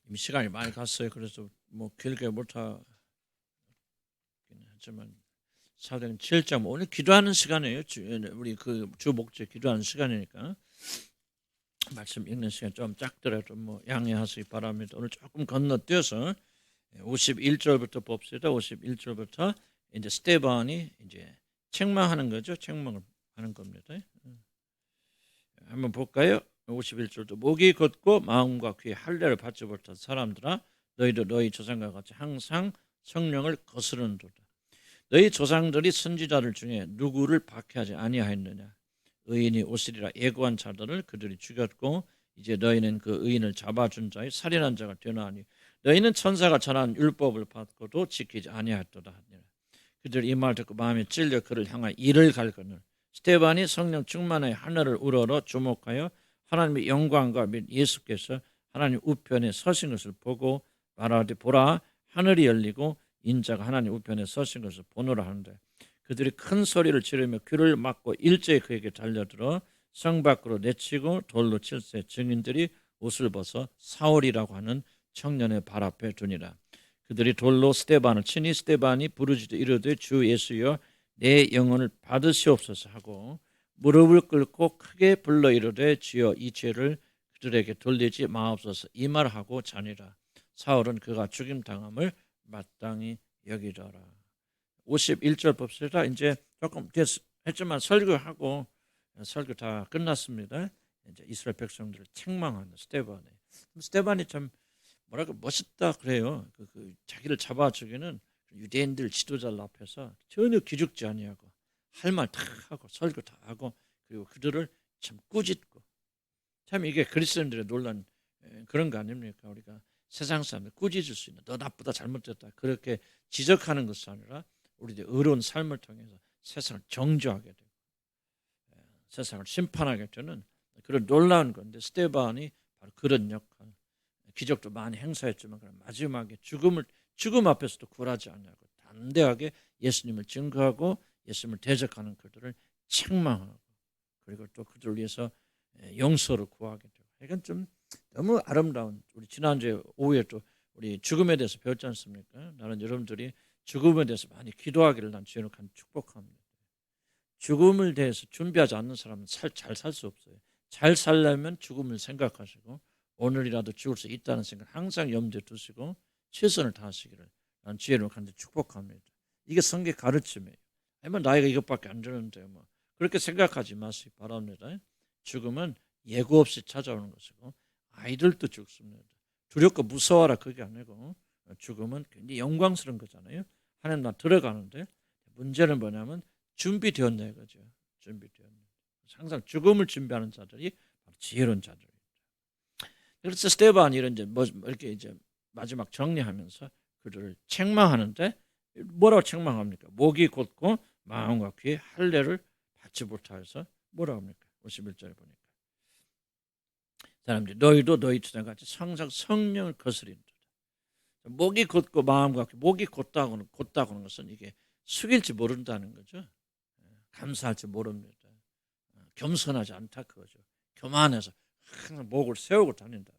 이미 시간이 많이 갔어요. 그래서 뭐 길게 못하긴 하지만 사도행 7장 오늘 기도하는 시간이에요. 우리 그 주 목적 기도하는 시간이니까 말씀 읽는 시간 좀 짧더라도 뭐 양해하시기 바랍니다. 오늘 조금 건너뛰어서 51절부터 봅시다. 51절부터 이제 스데반이 이제 책망하는 거죠. 책망을 하는 겁니다. 한번 볼까요? 51절도 목이 곧고 마음과 귀에 할례를 받지 못한 사람들아 너희도 너희 조상과 같이 항상 성령을 거스르는도다. 너희 조상들이 선지자들 중에 누구를 박해하지 아니하였느냐. 의인이 오시리라 예고한 자들을 그들이 죽였고 이제 너희는 그 의인을 잡아준 자의 살인한 자가 되나니 너희는 천사가 전한 율법을 받고도 지키지 아니하였도다 하니라. 그들 이 말 듣고 마음에 찔려 그를 향하여 이를 갈거늘 스데반이 성령 충만하여 하늘을 우러러 주목하여 하나님의 영광과 및 예수께서 하나님 우편에 서신 것을 보고 말하되 보라 하늘이 열리고 인자가 하나님 우편에 서신 것을 보노라 하는데 그들이 큰 소리를 지르며 귀를 막고 일제히 그에게 달려들어 성 밖으로 내치고 돌로 칠세 증인들이 옷을 벗어 사울이라고 하는 청년의 발 앞에 두니라. 그들이 돌로 스데반을 치니 스데반이 부르짖어 이르되 주 예수여 내 영혼을 받으시옵소서 하고 무릎을 꿇고 크게 불러 이르되 주여 이 죄를 그들에게 돌리지 마옵소서 이 말하고 자니라. 사울은 그가 죽임당함을 마땅히 여기더라. 51절 봅시다. 이제 조금 했지만 설교하고 설교 다 끝났습니다. 이제 이스라엘 백성들을 책망하는 스데반이 참 뭐랄까 멋있다 그래요. 자기를 잡아 죽이는 유대인들 지도자들 앞에서 전혀 기죽지 아니하고 할 말 다 하고 설교 다 하고 그리고 그들을 참 꾸짖고 참 이게 그리스도인들의 놀란 그런 거 아닙니까? 우리가 세상 사람들 꾸짖을 수 있는 너 나쁘다 잘못됐다 그렇게 지적하는 것이 아니라 우리들 의로운 삶을 통해서 세상을 정죄하게 되고 세상을 심판하게 되는 그런 놀라운 건데 스데반이 바로 그런 역할 기적도 많이 행사했지만 마지막에 죽음 앞에서도 굴하지 않냐고 담대하게 예수님을 증거하고 예수님을 대적하는 그들을 책망하고 그리고 또 그들을 위해서 용서를 구하게 되고 이건 좀 너무 아름다운 우리 지난주에 오후에 또 우리 죽음에 대해서 배웠지 않습니까? 나는 여러분들이 죽음에 대해서 많이 기도하기를 난 주의 이름으로 축복합니다. 죽음을 대해서 준비하지 않는 사람은 잘 살 수 없어요. 잘 살려면 죽음을 생각하시고 오늘이라도 죽을 수 있다는 생각 항상 염두에 두시고 최선을 다하시기를 난 주의 이름으로 간절히 축복합니다. 이게 성경 가르침이에요. 아니면 나이가 이것밖에 안 되는데 뭐 그렇게 생각하지 마시기 바랍니다. 죽음은 예고 없이 찾아오는 것이고 아이들도 죽습니다. 두렵고 무서워라 그게 아니고 죽음은 굉장히 영광스러운 거잖아요. 하나님 나 들어가는데 문제는 뭐냐면 준비되었냐 이거죠. 준비되었냐. 항상 죽음을 준비하는 자들이 바로 지혜로운 자들입니다. 그래서 스데반이 이런 이렇게 이제 마지막 정리하면서 그들을 책망하는데 뭐라고 책망합니까? 목이 곧고 마음과 귀에 할례를 받지 못하여서 뭐라고 합니까? 51절에 보니까 사람들이 너희도 너희 주장같이 항상 성령을 거스린다. 목이 곧고 마음과 귀 목이 곧다고는 것은 이게 숙일지 모른다는 거죠. 감사할지 모릅니다. 겸손하지 않다 그거죠. 교만해서 항상 목을 세우고 다닌다.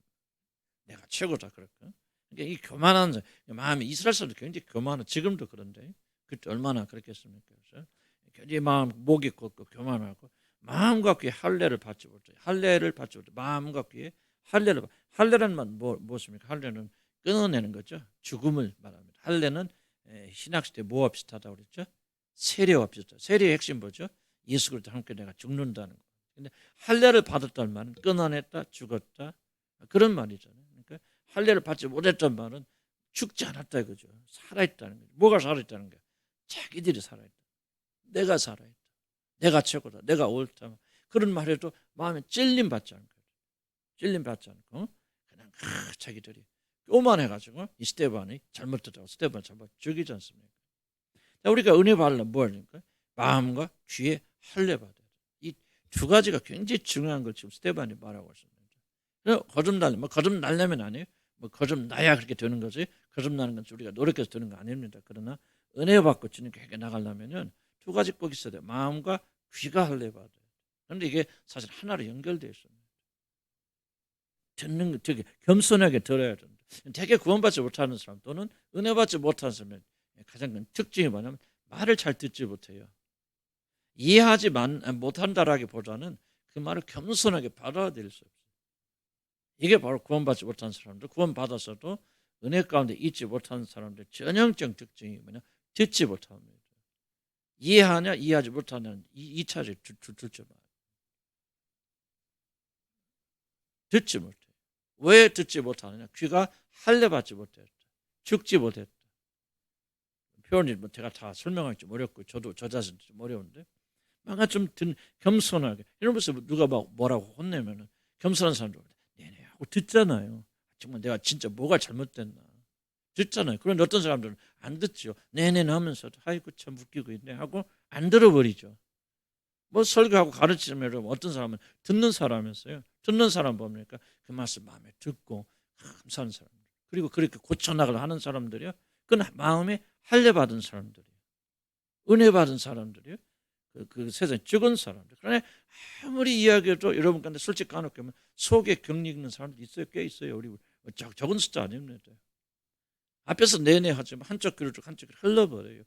내가 최고다 그럴까? 그러니까 이 교만한 마음이 이스라엘 사람들 굉장히 교만한 지금도 그런데 그때 얼마나 그랬겠습니까? 그래서 굉장히 목이 곧고 교만하고 마음과 귀에 할례를 받지 못해. 할례를 받지 못해. 마음과 귀에 할례라는 말 무엇입니까? 할례는 끊어내는 거죠. 죽음을 말합니다. 할례는 신학시대 뭐와 비슷하다고 그랬죠? 세례와 비슷하다. 세례의 핵심 뭐죠? 예수 그리스도 함께 내가 죽는다는 거. 근데 할례를 받았다는 말은 끊어냈다, 죽었다 그런 말이잖아요. 그러니까 할례를 받지 못했던 말은 죽지 않았다 이거죠. 살아있다는 거죠. 뭐가 살아있다는 거야? 자기들이 살아있다. 내가 살아있다. 내가 최고다. 내가 옳다. 그런 말에도 마음에 찔림 받지 않고 찔림 받지 않고 그냥 자기들이 교만해가지고 이 스데반이 잘못했다고 스데반 잡아 죽이지 않습니까? 자, 우리가 은혜 받으려면 뭐 하니까? 마음과 귀에 할례 받아야 돼. 이 두 가지가 굉장히 중요한 걸 지금 스데반이 말하고 있습니다. 거듭 날려면 아니에요. 거듭 나야 그렇게 되는 거지. 거듭 나는 건 우리가 노력해서 되는 거 아닙니다. 그러나 은혜 받고 주님께 나가려면은 두 가지 꼭 있어야 돼요. 마음과 귀가 할례 받아요. 그런데 이게 사실 하나로 연결되어 있습니다. 듣는 거 되게 겸손하게 들어야 된다. 되게 구원받지 못하는 사람 또는 은혜 받지 못하는 사람의 가장 큰 특징이 뭐냐면 말을 잘 듣지 못해요. 이해하지 못한다라기보다는 그 말을 겸손하게 받아들일 수 없어요. 이게 바로 구원받지 못한 사람들, 구원받아서도 은혜 가운데 있지 못하는 사람들의 전형적 특징이 뭐냐? 듣지 못합니다. 이해하냐 이해하지 못하냐는 이 차례 둘째 말. 듣지 못해. 왜 듣지 못하느냐? 귀가 할례받지 못했다. 죽지 못했다. 표현이 뭐 제가 다 설명하기 좀 어렵고 저도 저 자신도 좀 어려운데 뭔가 좀 겸손하게 이런 모습 누가 막 뭐라고 혼내면은 겸손한 사람들 네네 하고 듣잖아요. 정말 내가 진짜 뭐가 잘못됐나 듣잖아요. 그런데 어떤 사람들은 안 듣죠. 네네 하면서도 아이고 참 웃기고 있네 하고 안 들어버리죠. 뭐 설교하고 가르치면 어떤 사람은 듣는 사람이었어요. 듣는 사람 뭡니까? 그 말씀 마음에 듣고 감사하는 사람들. 그리고 그렇게 고쳐나가려 하는 사람들이요. 그건 마음에 할례 받은 사람들이에요. 은혜 받은 사람들이에요. 그 세상에 죽은 사람들. 그러나 아무리 이야기해도 여러분 가운데 솔직히 까놓게 하면 속에 격리 있는 사람들 있어요. 꽤 있어요. 우리 적은 숫자 아닙니다. 앞에서 내내 하지만 한쪽 귀로 한쪽 귀로 흘러버려요.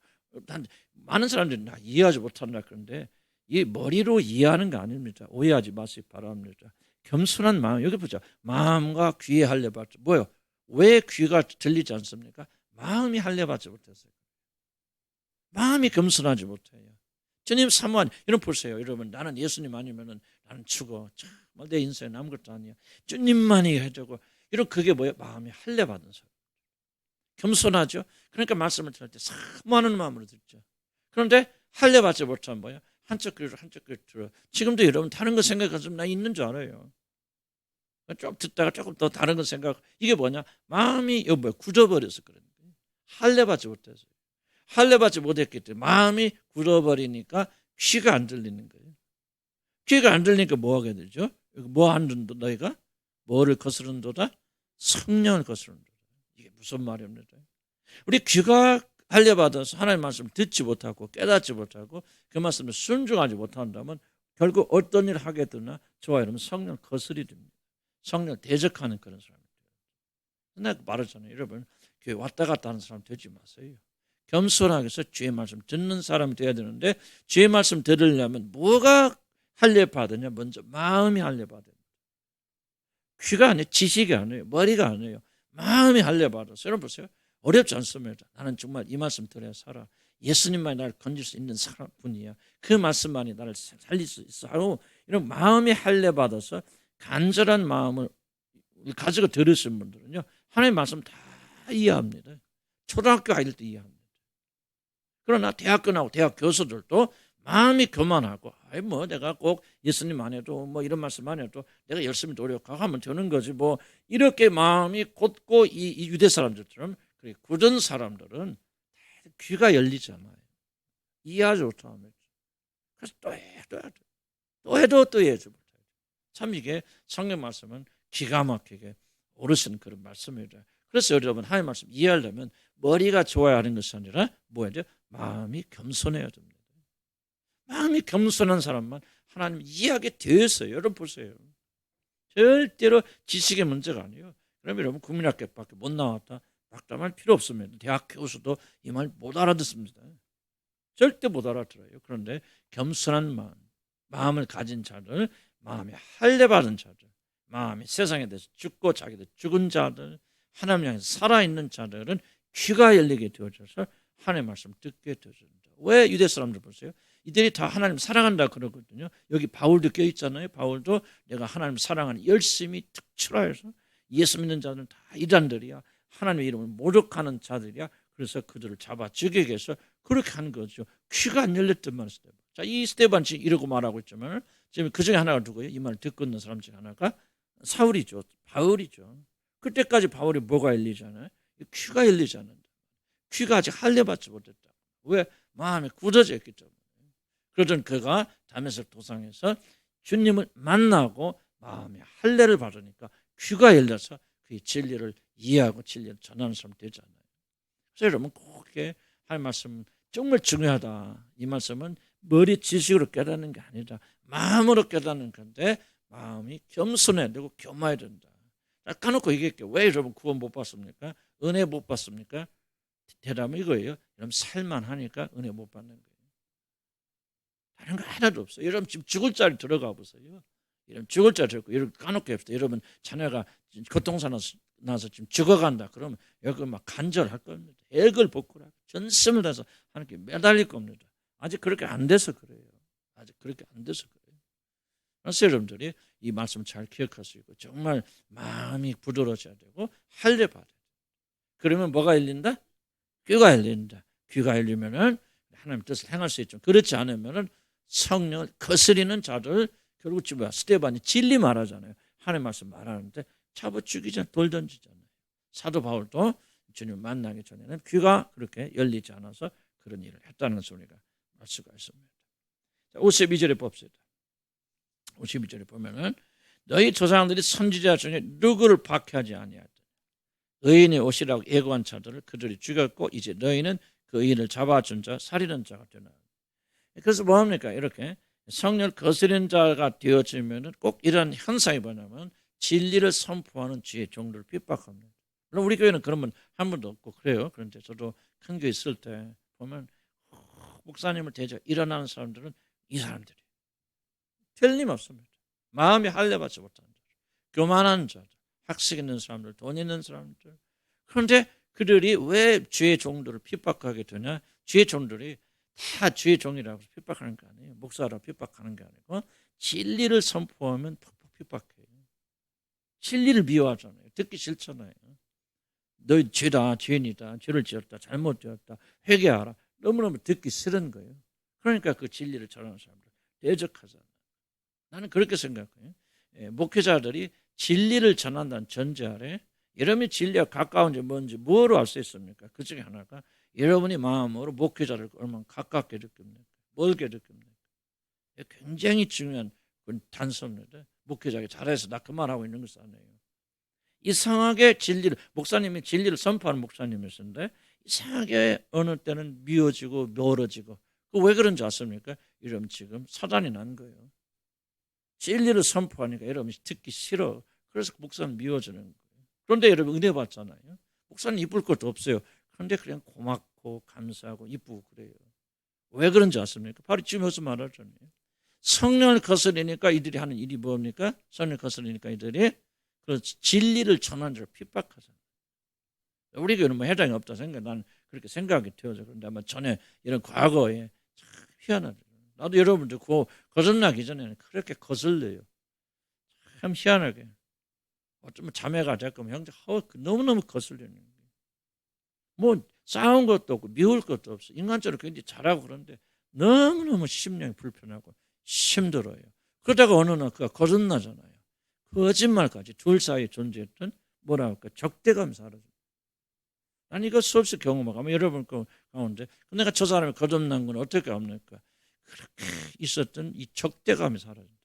많은 사람들이 나 이해하지 못한다 그런데 이 머리로 이해하는 거 아닙니다. 오해하지 마시기 바랍니다. 겸손한 마음, 여기 보자. 마음과 귀에 할례받죠. 뭐요? 왜 귀가 들리지 않습니까? 마음이 할례받지 못했어요. 마음이 겸손하지 못해요. 주님 사모한 이런 보세요. 여러분 나는 예수님 아니면은 나는 죽어. 정말 내 인생에 아무것도 아니야. 주님만이 해주고 이런 그게 뭐예요? 마음이 할례받은 사람. 겸손하죠. 그러니까 말씀을 들을 때 사모하는 마음으로 듣죠. 그런데 할례받지 못하면 뭐야? 한쪽 귀로 한쪽 귀로 들어. 지금도 여러분 다른 거 생각하시면 나 있는 줄 알아요. 좀 듣다가 조금 더 다른 거 생각. 이게 뭐냐? 마음이 굳어버려서 그런 거예요. 할례받지 못해서. 할례받지 못했기 때문에 마음이 굳어버리니까 귀가 안 들리는 거예요. 귀가 안 들리니까 뭐 하게 되죠? 뭐 하는도 너희가? 뭐를 거스른도다? 성령을 거스른도다. 이게 무슨 말입니까? 우리 귀가 할례받아서 하나님의 말씀을 듣지 못하고 깨닫지 못하고 그 말씀을 순종하지 못한다면 결국 어떤 일을 하게 되나 저와 여러분 성령을 거스리 됩니다. 성령을 대적하는 그런 사람입니다. 내가 말했잖아요. 여러분 교회 왔다 갔다 하는 사람 되지 마세요. 겸손하게 해서 주의 말씀 듣는 사람이 돼야 되는데 주의 말씀 들으려면 뭐가 할례받으냐? 먼저 마음이 할례받아요. 귀가 아니에요. 지식이 아니에요. 머리가 아니에요. 마음이 할례받아서. 여러분 보세요. 어렵지 않습니다. 나는 정말 이 말씀 들어야 살아. 예수님만이 나를 건질 수 있는 분이야. 그 말씀만이 나를 살릴 수 있어 하고 이런 마음이 할례받아서 간절한 마음을 가지고 들으신 분들은요. 하나님의 말씀 다 이해합니다. 초등학교 아이들 때 이해합니다. 그러나 대학교 나오고 대학 교수들도 마음이 교만하고 뭐 내가 꼭 예수님 안 해도 뭐 이런 말씀 안 해도 내가 열심히 노력하고 하면 되는 거지 뭐 이렇게 마음이 곧고 이 유대 사람들처럼 굳은 사람들은 귀가 열리잖아요. 이해하지 못하면 그래서 또 해도 이해하지 못해요. 참 이게 성경 말씀은 기가 막히게 오르신 그런 말씀이죠. 그래서 여러분 하나님 말씀 이해하려면 머리가 좋아야 하는 것이 아니라 뭐예요? 마음이 겸손해야 됩니다. 마음이 겸손한 사람만 하나님 이해하게 되어 있어요. 여러분 보세요. 절대로 지식의 문제가 아니에요. 그러면 여러분 국민학교밖에 못 나왔다. 낙담할 필요 없습니다. 대학 교수도 이 말 못 알아듣습니다. 절대 못 알아들어요. 그런데 겸손한 마음을 가진 자들, 마음이 할례받은 자들, 마음이 세상에 대해서 죽고 자기들 죽은 자들, 하나님 향해서 살아있는 자들은 귀가 열리게 되어져서 하나님의 말씀 듣게 되어집니다. 왜 유대 사람들 보세요. 이들이 다 하나님 사랑한다 그러거든요. 여기 바울도 껴있잖아요. 바울도 내가 하나님 사랑하는 열심히 특출하여서 예수 믿는 자들은 다 이단들이야. 하나님의 이름을 모독하는 자들이야. 그래서 그들을 잡아 죽이기 위해서 그렇게 하는 거죠. 귀가 안 열렸단 말이에요. 자, 이 스테반 지금 이러고 말하고 있지만 지금 그 중에 하나가 누구예요? 이 말을 듣고 있는 사람 중에 하나가 사울이죠. 바울이죠. 그때까지 바울이 뭐가 열리잖아요? 귀가 열리지 않는다. 귀가 아직 할례받지 못했다. 왜? 마음이 굳어져 있기 때문에. 그러던 그가 다메섹 도상에서 주님을 만나고 마음의 할례를 받으니까 귀가 열려서 그 진리를 이해하고 진리를 전하는 사람 되잖아요. 그래서 여러분 꼭 하나님 말씀 정말 중요하다. 이 말씀은 머리 지식으로 깨닫는 게 아니라 마음으로 깨닫는 건데 마음이 겸손해야 되고 겸해야 된다. 까놓고 얘기할게요. 왜 여러분 구원 못 받습니까? 은혜 못 받습니까? 대답은 이거예요. 여러분 살만하니까 은혜 못 받는 거예요. 다른 거 하나도 없어요. 여러분 지금 죽을 자리 들어가 보세요. 여러분 죽을 자리 들고 여러분 까놓고 합시다. 여러분 자녀가 교통사 나서 지금 죽어간다. 그러면 여기 막 간절할 겁니다. 액을 복구라 전심을 다해서 하나님께 매달릴 겁니다. 아직 그렇게 안 돼서 그래요. 아직 그렇게 안 돼서 그래요. 그래서 여러분들이 이 말씀 잘 기억하시고 정말 마음이 부드러워져야 되고 할례 받아야 돼요. 그러면 뭐가 열린다? 귀가 열린다. 귀가 열리면은 하나님 뜻을 행할 수 있죠. 그렇지 않으면은 성령을 거스리는 자들 결국 지금 스데반이 진리 말하잖아요. 하나님 말씀 말하는데 잡아 죽이자 돌 던지잖아요. 사도 바울도 주님 만나기 전에는 귀가 그렇게 열리지 않아서 그런 일을 했다는 것을 우리가 알 수가 있습니다. 자, 52절에 봅시다. 52절에 보면은 너희 조상들이 선지자 중에 누구를 박해하지 아니하였다. 의인이 오시라고 예고한 자들을 그들이 죽였고 이제 너희는 그 의인을 잡아준 자 살인한 자가 되나. 그래서 뭐합니까? 이렇게 성령을 거스리는 자가 되어지면 꼭 이런 현상이 뭐냐면 진리를 선포하는 주의 종들을 핍박합니다. 물론 우리 교회는 그런 분 한 분도 없고 그래요. 그런데 저도 큰 교회 있을 때 보면 목사님을 대적 일어나는 사람들은 이 사람들이 틀림없습니다. 마음이 할례받지 못한 자들, 교만한 자들, 학식 있는 사람들, 돈 있는 사람들. 그런데 그들이 왜 주의 종들을 핍박하게 되냐? 주의 종들이 다 주의 종이라고 핍박하는 게 아니에요. 목사라고 핍박하는 게 아니고 진리를 선포하면 팍팍 핍박해요. 진리를 미워하잖아요. 듣기 싫잖아요. 너희 죄다, 죄인이다, 죄를 지었다, 잘못되었다, 회개하라. 너무너무 듣기 싫은 거예요. 그러니까 그 진리를 전하는 사람들 대적하잖아요. 나는 그렇게 생각해요. 목회자들이 진리를 전한다는 전제 아래 여러분이 진리와 가까운지 뭔지 뭐로 알 수 있습니까? 그 중에 하나가 여러분이 마음으로 목회자를 얼마나 가깝게 느낍니까? 멀게 느낍니까? 굉장히 중요한 단서입니다. 목회자가 잘해서 나 그 말하고 있는 것이 아니에요. 이상하게 진리를 목사님이 진리를 선포하는 목사님이었는데 이상하게 어느 때는 미워지고 멀어지고 그 왜 그런지 아십니까? 여러분 지금 사단이 난 거예요. 진리를 선포하니까 여러분이 듣기 싫어. 그래서 목사는 미워지는 거예요. 그런데 여러분 은혜 받잖아요. 목사는 이쁠 것도 없어요. 그런데 그냥 고맙고 감사하고 이쁘고 그래요. 왜 그런지 아십니까? 바로 지금 여기서 말하잖아요. 성령을 거스리니까 이들이 하는 일이 뭡니까? 성령을 거스리니까 이들이 그 진리를 전하는 자를 핍박하잖아요. 우리 교회는 뭐 해당이 없다 생각. 난 그렇게 생각이 되어져. 그런데 아마 전에 이런 과거에 참 희한하죠. 나도 여러분들 거듭나기 전에는 그렇게 거슬려요. 참 희한하게. 어쩌면 자매가 됐고 형제 너무너무 거슬리는 거예요. 뭐 싸운 것도 없고 미울 것도 없어. 인간적으로 굉장히 잘하고 그런데 너무너무 심령이 불편하고 힘들어요. 그러다가 어느 날 그가 거듭나잖아요. 거짓말까지 둘 사이에 존재했던 뭐라 할까 적대감이 사라져요. 난 이거 수없이 경험하고 아마 여러분 가운데 내가 저 사람이 거듭난 건 어떻게 합니까? 그렇게 있었던 이 적대감이 사라진다.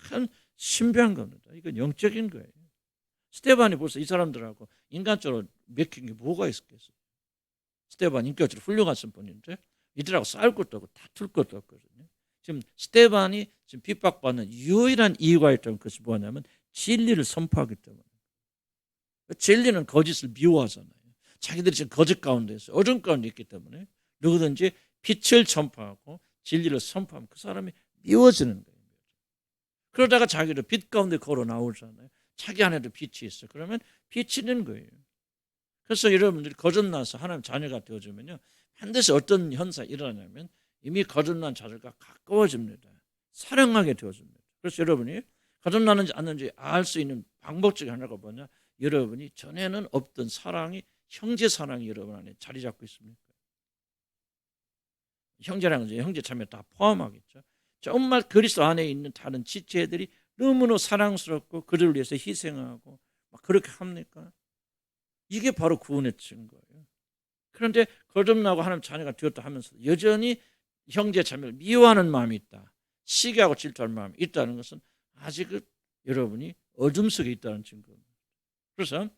참 신비한 겁니다. 이건 영적인 거예요. 스데반이 벌써 이 사람들하고 인간적으로 맥힌 게 뭐가 있었겠어요? 스데반 인격적으로 훌륭하신 분인데 이들하고 싸울 것도 없고 다툴 것도 없거든요. 지금 스데반이 지금 핍박받는 유일한 이유가 있다면 그것이 뭐냐면 진리를 선포하기 때문에. 진리는 거짓을 미워하잖아요. 자기들이 지금 거짓 가운데 있어요. 어둠 가운데 있기 때문에 누구든지 빛을 선포하고 진리를 선포하면 그 사람이 미워지는 거예요. 그러다가 자기도 빛 가운데 걸어 나오잖아요. 자기 안에도 빛이 있어요. 그러면 빛이 있는 거예요. 그래서 여러분들이 거듭나서 하나님 자녀가 되어주면요. 반드시 어떤 현상이 일어나냐면 이미 거듭난 자들과 가까워집니다. 사랑하게 되어집니다. 그래서 여러분이 거듭나는지 않는지 알 수 있는 방법 중에 하나가 뭐냐. 여러분이 전에는 없던 사랑이 형제 사랑이 여러분 안에 자리 잡고 있습니까? 형제라는 건 형제 자매 다 포함하겠죠. 정말 그리스도 안에 있는 다른 지체들이 너무나 사랑스럽고 그들을 위해서 희생하고 막 그렇게 합니까? 이게 바로 구원의 증거예요. 그런데 거듭나고 하나님 자녀가 되었다 하면서 여전히 형제 자매를 미워하는 마음이 있다. 시기하고 질투하는 마음이 있다는 것은 아직 여러분이 어둠 속에 있다는 증거입니다. 그래서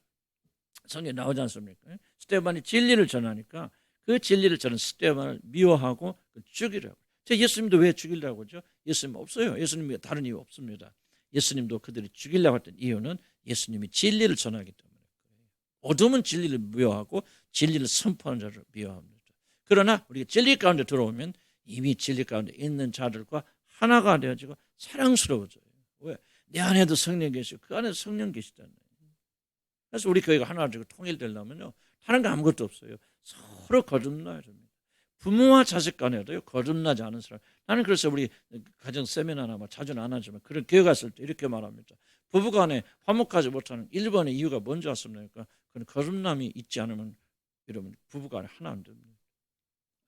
성경에 나오지 않습니까? 스데반이 진리를 전하니까 그 진리를 전하는 스데반을 미워하고 죽이라고. 예수님도 왜 죽이려고 하죠? 예수님 없어요. 예수님이 다른 이유 없습니다. 예수님도 그들이 죽이려고 했던 이유는 예수님이 진리를 전하기 때문에 그래요. 어둠은 진리를 미워하고 진리를 선포하는 자를 미워합니다. 그러나 우리가 진리 가운데 들어오면 이미 진리 가운데 있는 자들과 하나가 되어지고 사랑스러워져요. 왜? 내 안에도 성령 계시고 그 안에도 성령 계시잖아요. 그래서 우리 교회가 하나 되고 통일되려면요, 하는 거 아무것도 없어요. 서로 거듭나야 됩니다. 부모와 자식 간에도요, 거듭나지 않은 사람. 나는 그래서 우리 가정 세미나나 자주는 안 하지만 그런 교회 갔을 때 이렇게 말합니다. 부부간에 화목하지 못하는 1번의 이유가 뭔지 아십니까? 그건 거듭남이 있지 않으면 여러분 부부간에 하나 안 됩니다.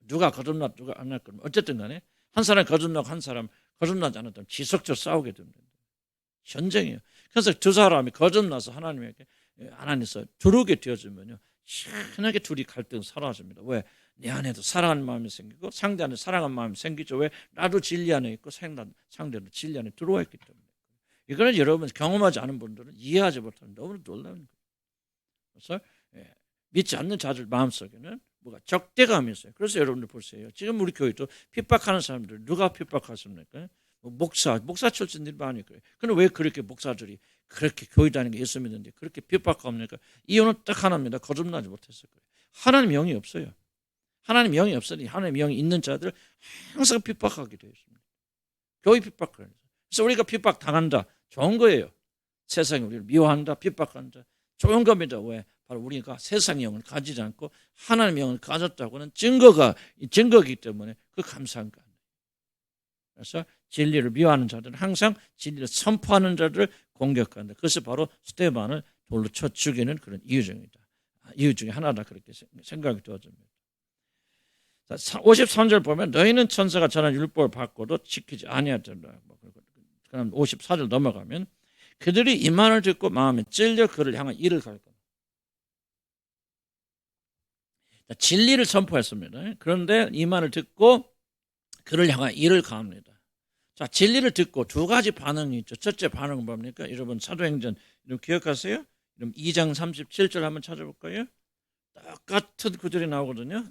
누가 거듭나 누가 안 할 거면 어쨌든 간에 한 사람 거듭나고 한 사람 거듭나지 않았다면 지속적으로 싸우게 됩니다. 전쟁이에요. 그래서 두 사람이 거듭나서 하나님에게 안에서 들어오게 되어지면요, 시원하게 둘이 갈등 사라집니다. 왜? 내 안에도 사랑하는 마음이 생기고 상대 안에 사랑하는 마음이 생기죠. 왜? 나도 진리 안에 있고 상대도 진리 안에 들어와 있기 때문에. 이거는 여러분 경험하지 않은 분들은 이해하지 못하는 너무 놀라운 거예요. 그래서 믿지 않는 자들 마음속에는 뭐가 적대감이 있어요. 그래서 여러분들 보세요. 지금 우리 교회도 핍박하는 사람들 누가 핍박하십니까? 목사 출신들이 많이 그래요. 그런데 왜 그렇게 목사들이 그렇게 교회 다니는 게 예수 믿는데 그렇게 핍박합니까? 이유는 딱 하나입니다. 거듭나지 못했을 거예요. 하나님 영이 없어요. 하나님 영이 없으니 하나님 영이 있는 자들 항상 핍박하게 되어 있습니다. 교회 핍박을. 그래서 우리가 핍박 당한다. 좋은 거예요. 세상이 우리를 미워한다. 핍박한다. 좋은 겁니다. 왜? 바로 우리가 세상 영을 가지지 않고 하나님 영을 가졌다고는 증거이기 때문에 그 감사한 거. 그래서 진리를 미워하는 자들은 항상 진리를 선포하는 자들을 공격한다. 그것이 바로 스데반을 돌로 쳐 죽이는 그런 이유 중에 하나다. 그렇게 생각이 되어집니다. 53절 보면 너희는 천사가 전한 율법을 받고도 지키지 아니하더라. 그럼 54절 넘어가면 그들이 이 말을 듣고 마음에 찔려 그를 향한 일을 갈 겁니다. 진리를 선포했습니다. 그런데 이 말을 듣고 그를 향한 일을 가합니다. 자, 진리를 듣고 두 가지 반응이 있죠. 첫째 반응은 뭡니까? 여러분 사도행전 여러분 기억하세요? 여러분 2장 37절 한번 찾아볼까요? 똑같은 구절이 나오거든요.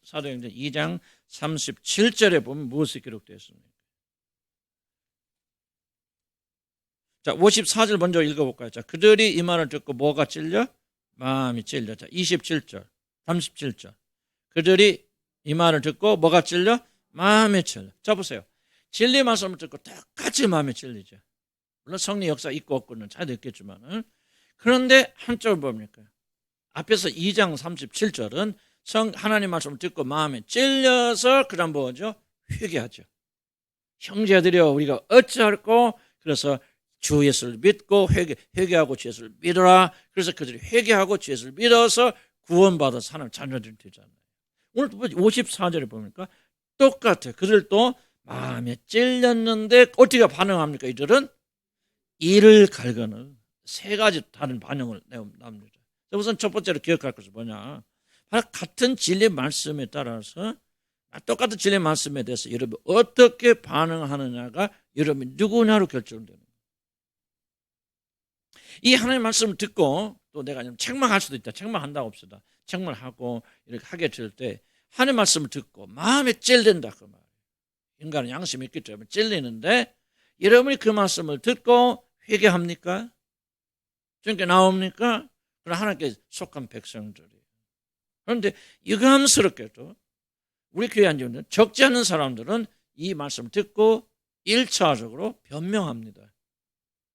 사도행전 2장 37절에 보면 무엇이 기록되어 있습니까? 자, 54절 먼저 읽어볼까요? 자, 그들이 이 말을 듣고 뭐가 찔려? 마음이 찔려. 자, 27절, 37절. 그들이 이 말을 듣고 뭐가 찔려? 마음이 찔려. 자, 보세요. 진리 말씀을 듣고 똑같이 마음이 찔리죠. 물론 성령 역사 있고 없고는 잘 됐겠지만, 그런데 한쪽은 뭡니까? 앞에서 2장 37절은 하나님 말씀을 듣고 마음에 찔려서 그다음 뭐죠? 회개하죠. 형제들이여 우리가 어찌할꼬? 그래서 주 예수를 믿고 회개하고 주 예수를 믿어라. 그래서 그들이 회개하고 주 예수를 믿어서 구원받아서 하나님 자녀들이 되잖아요. 오늘 54절에 보니까 똑같아요. 그들도 마음에 찔렸는데 어떻게 반응합니까? 이들은 이를 갈거는 세 가지 다른 반응을 납니다. 우선 첫 번째로 기억할 것은 뭐냐? 바로 같은 진리 말씀에 따라서 똑같은 진리 말씀에 대해서 여러분이 어떻게 반응하느냐가 여러분이 누구냐로 결정되는 거예요. 이 하나님의 말씀을 듣고 또 내가 책망할 수도 있다. 책망한다고 합시다. 책망하고 이렇게 하게 될 때 하나님의 말씀을 듣고 마음에 찔린다 그 말이에요. 인간은 양심이 있기 때문에 찔리는데 여러분이 그 말씀을 듣고 회개합니까? 주님께 나옵니까? 그럼 하나님께 속한 백성들이에요. 그런데 유감스럽게도 우리 교회 앉은 적지 않은 사람들은 이 말씀을 듣고 1차적으로 변명합니다.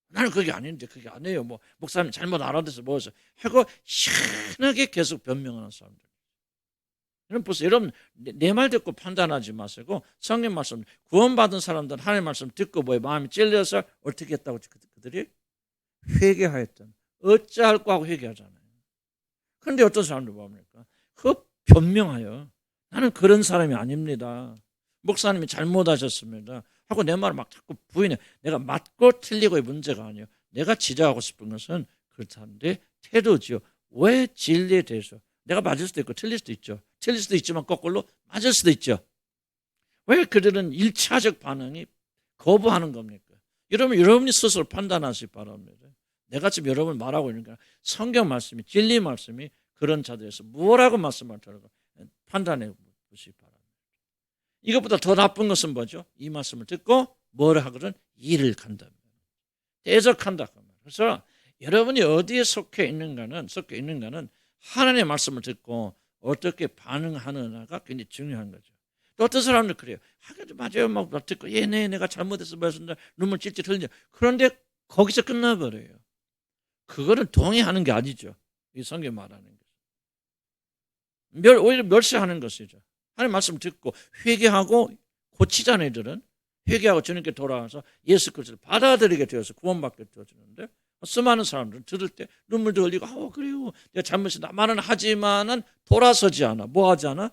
나는 그게 아닌데 그게 아니에요. 뭐 목사님 잘못 알아듣어서 뭐해서 하고 희한하게 계속 변명하는 사람들. 여러분 내 말 듣고 판단하지 마시고 성경 말씀 구원받은 사람들은 하나님 말씀 듣고 뭐에 마음이 찔려서 어떻게 했다고 그들이 회개하였던 어찌할꼬 하고 회개하잖아요. 그런데 어떤 사람들 뭡니까? 그 변명하여 나는 그런 사람이 아닙니다. 목사님이 잘못하셨습니다. 하고 내 말을 막 자꾸 부인해. 내가 맞고 틀리고의 문제가 아니에요. 내가 지적하고 싶은 것은 그렇다는데 태도지요. 왜 진리에 대해서 내가 맞을 수도 있고 틀릴 수도 있죠. 틀릴 수도 있지만 거꾸로 맞을 수도 있죠. 왜 그들은 1차적 반응이 거부하는 겁니까? 여러분이 스스로 판단하시기 바랍니다. 내가 지금 여러분 말하고 있는 게 성경 말씀이 진리 말씀이 그런 자들에서 뭐라고 말씀하더라도 판단해 보시기 바랍니다. 이것보다 더 나쁜 것은 뭐죠? 이 말씀을 듣고 뭐를 하거든 일을 간다면 대적한다. 그래서 여러분이 어디에 속해 있는가는 하나님의 말씀을 듣고 어떻게 반응하느냐가 굉장히 중요한 거죠. 또 어떤 사람들 그래요. 맞아요. 막 듣고 내가 잘못해서 말씀다 눈물 찔찔 흘리죠. 그런데 거기서 끝나버려요. 그거는 동의하는 게 아니죠. 이 성경 말하는 거. 오히려 멸시하는 것이죠. 하나님 말씀 듣고 회개하고 고치자는 애들은 회개하고 주님께 돌아와서 예수 그리스도를 받아들이게 되어서 구원받게 되어지는데 수많은 사람들은 들을 때 눈물도 흘리고 그래요. 내가 잘못했다. 나만은 하지만은 돌아서지 않아. 뭐 하지 않아?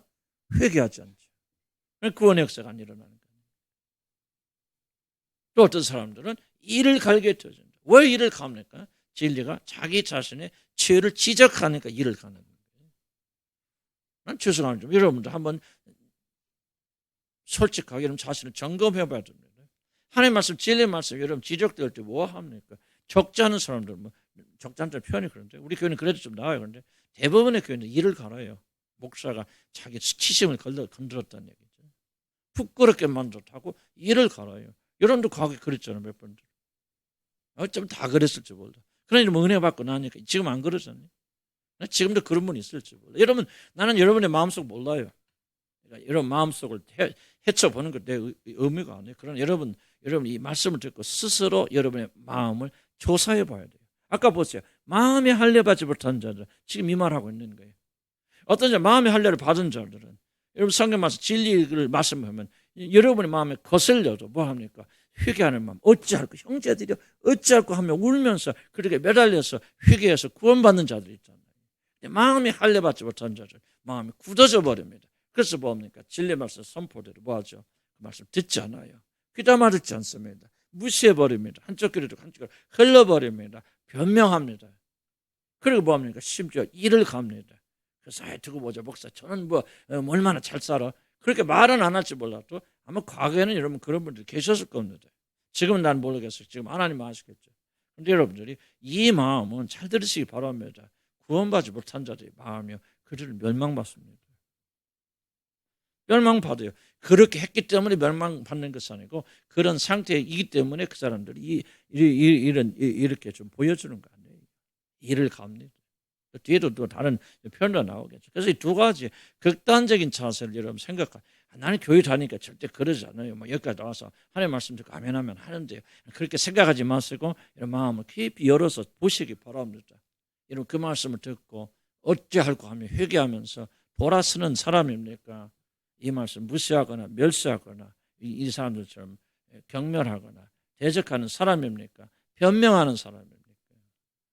회개하지 않죠. 구원의 역사가 안 일어나는 거예요. 또 어떤 사람들은 이를 갈게 되어진다. 왜 이를 갑니까? 진리가 자기 자신의 죄를 지적하니까 이를 가는 거예요. 난 죄송합니다. 여러분들 한번 솔직하게 여러분 자신을 점검해 봐야 됩니다. 하나님 말씀, 진리 말씀 여러분 지적될 때 뭐 합니까? 적지 않은 사람들, 적지 않다는 표현이 그런데 우리 교회는 그래도 좀 나와요. 그런데 대부분의 교회는 이를 갈아요. 목사가 자기 수치심을 건드렸다는 얘기죠. 부끄럽게 만들었다고 이를 갈아요. 여러분도 과거에 그랬잖아요. 몇 번들. 어쩌면 다 그랬을지 몰라. 그러니 은혜 받고 나니까 지금 안 그러잖아요. 지금도 그런 분이 있을지 몰라. 여러분, 나는 여러분의 마음속 몰라요. 그러니까 여러분 마음속을 헤쳐보는 것 내 의미가 아니에요. 그러나 여러분 이 말씀을 듣고 스스로 여러분의 마음을 조사해 봐야 돼요. 아까 보세요. 마음에 할례받지 못한 자들 지금 이 말하고 있는 거예요. 어떤 자 마음의 할례를 받은 자들은 여러분 성경 말씀 진리를 말씀하면 여러분의 마음에 거슬려도 뭐 합니까? 회개하는 마음 어찌할까? 형제들이 어찌할까 하며 울면서 그렇게 매달려서 회개해서 구원받는 자들이 있잖아요. 마음이 할례받지 못한 자들 마음이 굳어져 버립니다. 그래서 뭡니까? 진리 말씀 선포대로 뭐하죠? 그 말씀 듣지 않아요. 귀담아 듣지 않습니다. 무시해버립니다. 한쪽 귀로 듣고 한쪽 귀로 흘러버립니다. 변명합니다. 그리고 뭐합니까? 심지어 일을 갑니다. 그래서 두고 보자 목사 저는 얼마나 잘 살아. 그렇게 말은 안 할지 몰라도 아마 과거에는 여러분 그런 분들이 계셨을 겁니다. 지금은 난 모르겠어요. 지금 하나님은 아시겠죠. 그런데 여러분들이 이 마음은 잘 들으시기 바랍니다. 구원받지 못한 자들의 마음이요. 그들을 멸망받습니다. 멸망받아요. 그렇게 했기 때문에 멸망받는 것이 아니고 그런 상태이기 때문에 그 사람들이 이렇게 좀 보여주는 거 아니에요. 일을 갑니다. 뒤에도 또 다른 표현도 나오겠죠. 그래서 이 두 가지 극단적인 자세를 여러분 생각하. 나는 교회 다니니까 절대 그러지 않아요. 여기까지 나와서 하나님 말씀 듣고 아멘하면 하는데요. 그렇게 생각하지 마시고 이런 마음을 깊이 열어서 보시기 바랍니다. 여러분 그 말씀을 듣고 어찌할까 하며 회개하면서 돌아서는 사람입니까? 이 말씀 무시하거나 멸시하거나 이 사람들처럼 경멸하거나 대적하는 사람입니까? 변명하는 사람입니까?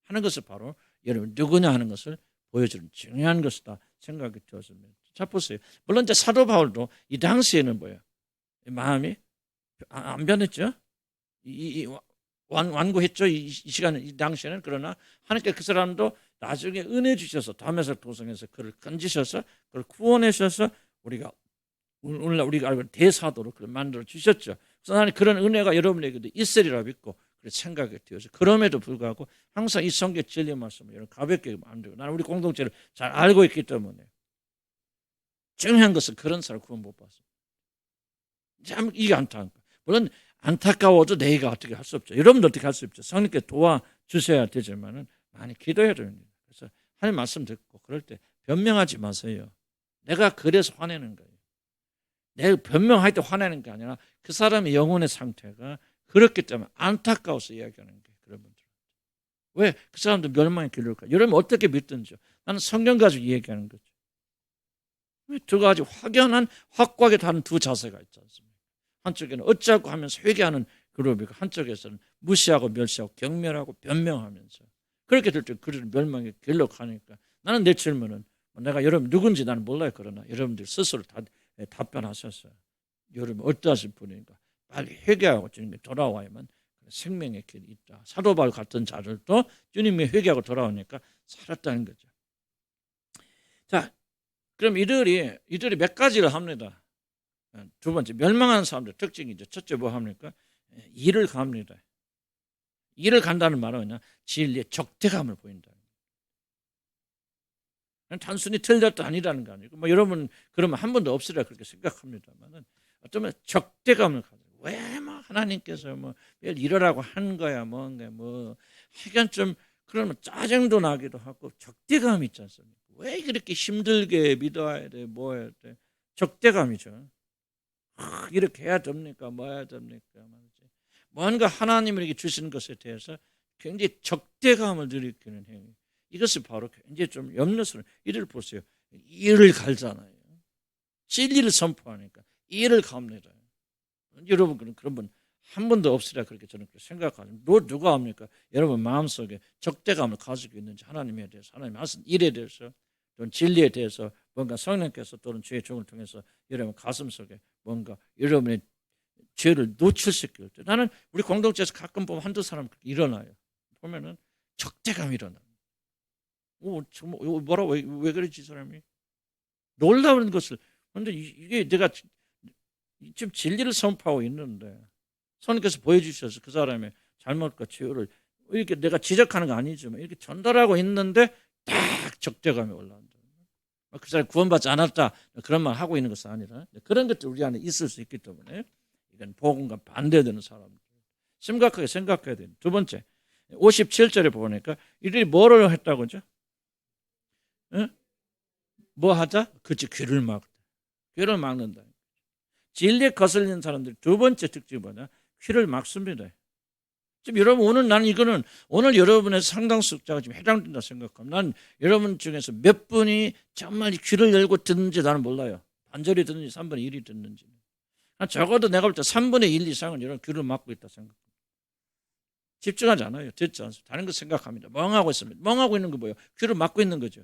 하는 것을 바로 여러분 누구냐 하는 것을 보여주는 중요한 것이다 생각이 되었습니다. 자 보세요. 물론 이제 사도 바울도 이 당시에는 뭐예요? 마음이 안 변했죠. 완고했죠. 이 시간 이 당시에는. 그러나 하나님께 그 사람도 나중에 은혜 주셔서 담에색 도성에서 그를 건지셔서 그를 구원하셔서 우리가 오늘날 우리가 알고 있는 대사도로 그를 만들어 주셨죠. 그래서 나는 그런 은혜가 여러분에게도 있으리라 믿고 생각이 되어서 그럼에도 불구하고 항상 이 성경 진리 말씀을 여러분 가볍게 만들고 나는 우리 공동체를 잘 알고 있기 때문에 중요한 것은 그런 사람 구원 못 받습니다. 참 이게 안타까워. 물론 안타까워도 내가 어떻게 할 수 없죠. 여러분도 어떻게 할 수 없죠. 성령께 도와주셔야 되지만은 많이 기도해야 됩니다. 그래서 하나님 말씀 듣고 그럴 때 변명하지 마세요. 내가 그래서 화내는 거예요. 내가 변명할 때 화내는 게 아니라 그 사람의 영혼의 상태가 그렇기 때문에 안타까워서 이야기하는 거예요. 그런 분들. 왜? 그 사람도 멸망의 길로 가. 여러분 어떻게 믿든지요. 나는 성경 가지고 이야기하는 거죠. 두 가지 확연한 확고하게 다른 두 자세가 있지 않습니까? 한쪽에는 어찌하고 하면서 회개하는 그룹이고 한쪽에서는 무시하고 멸시하고 경멸하고 변명하면서 그렇게 될 때 그들은 멸망의 길로 가니까 나는 내 질문은 내가 여러분 누군지 나는 몰라요. 그러나 여러분들 스스로 다 답변하셨어요. 여러분 어떠하신 분인가? 빨리 회개하고 주님께 돌아와야만 생명의 길이 있다. 사도 바울 같은 자들도 주님이 회개하고 돌아오니까 살았다는 거죠. 자, 그럼 이들이 몇 가지를 합니다. 두 번째 멸망하는 사람들 특징이죠. 첫째 뭐 합니까? 일을 갑니다. 일을 간다는 말은 그냥 진리의 적대감을 보인다. 단순히 틀렸다 아니라는 거 아니고 여러분 그러면 한 번도 없으리라 그렇게 생각합니다만은 어쩌면 적대감을 가지고 왜 막 하나님께서 뭐 이러라고 한 거야 뭔가 뭐 하여간 좀 그러면 짜증도 나기도 하고 적대감이 있지 않습니까? 왜 그렇게 힘들게 믿어야 돼? 뭐 해야 돼? 적대감이죠. 이렇게 해야 됩니까? 뭐 해야 됩니까? 뭔가 하나님에게 주시는 것에 대해서 굉장히 적대감을 일으키는 행위. 이것이 바로 굉장히 좀 염려스러운. 이를 보세요. 이를 갈잖아요. 진리를 선포하니까 이를 갑니다. 여러분 그런 분 한 번도 없으리라 그렇게 저는 생각합니다. 누가 합니까? 여러분 마음속에 적대감을 가지고 있는지 하나님에 대해서 하나님 하신 일에 대해서 또는 진리에 대해서 뭔가 성령께서 또는 주의 종을 통해서 여러분 가슴속에 뭔가 여러분의 죄를 노출시킬 때 나는 우리 공동체에서 가끔 보면 한두 사람 일어나요. 보면은 적대감이 일어나요. 정말 뭐라고 왜 그러지 사람이? 놀라운 것을 그런데 이게 내가 지금 진리를 선포하고 있는데 성령께서 보여주셔서 그 사람의 잘못과 죄를 이렇게 내가 지적하는 거 아니지만 이렇게 전달하고 있는데 딱 적대감이 올라온다. 그 사람이 구원받지 않았다 그런 말 하고 있는 것은 아니라 그런 것도 우리 안에 있을 수 있기 때문에 이건 복음과 반대되는 사람들 심각하게 생각해야 돼요. 두 번째 57절에 보니까 이들이 뭐를 했다고죠? 응? 뭐 하자? 그치 귀를 막다. 귀를 막는다. 진리에 거슬리는 사람들이 두 번째 특징이 뭐냐? 귀를 막습니다. 지금 여러분 오늘 나는 이거는 오늘 여러분의 상당수자가 지금 해당된다 생각합니다. 난 여러분 중에서 몇 분이 정말 귀를 열고 듣는지 나는 몰라요. 반절이 듣는지 3분의 1이 듣는지. 적어도 내가 볼 때 3분의 1 이상은 여러분 귀를 막고 있다 생각합니다. 집중하지 않아요. 듣지 않습니다. 다른 거 생각합니다. 멍하고 있습니다. 멍하고 있는 거 뭐예요? 귀를 막고 있는 거죠.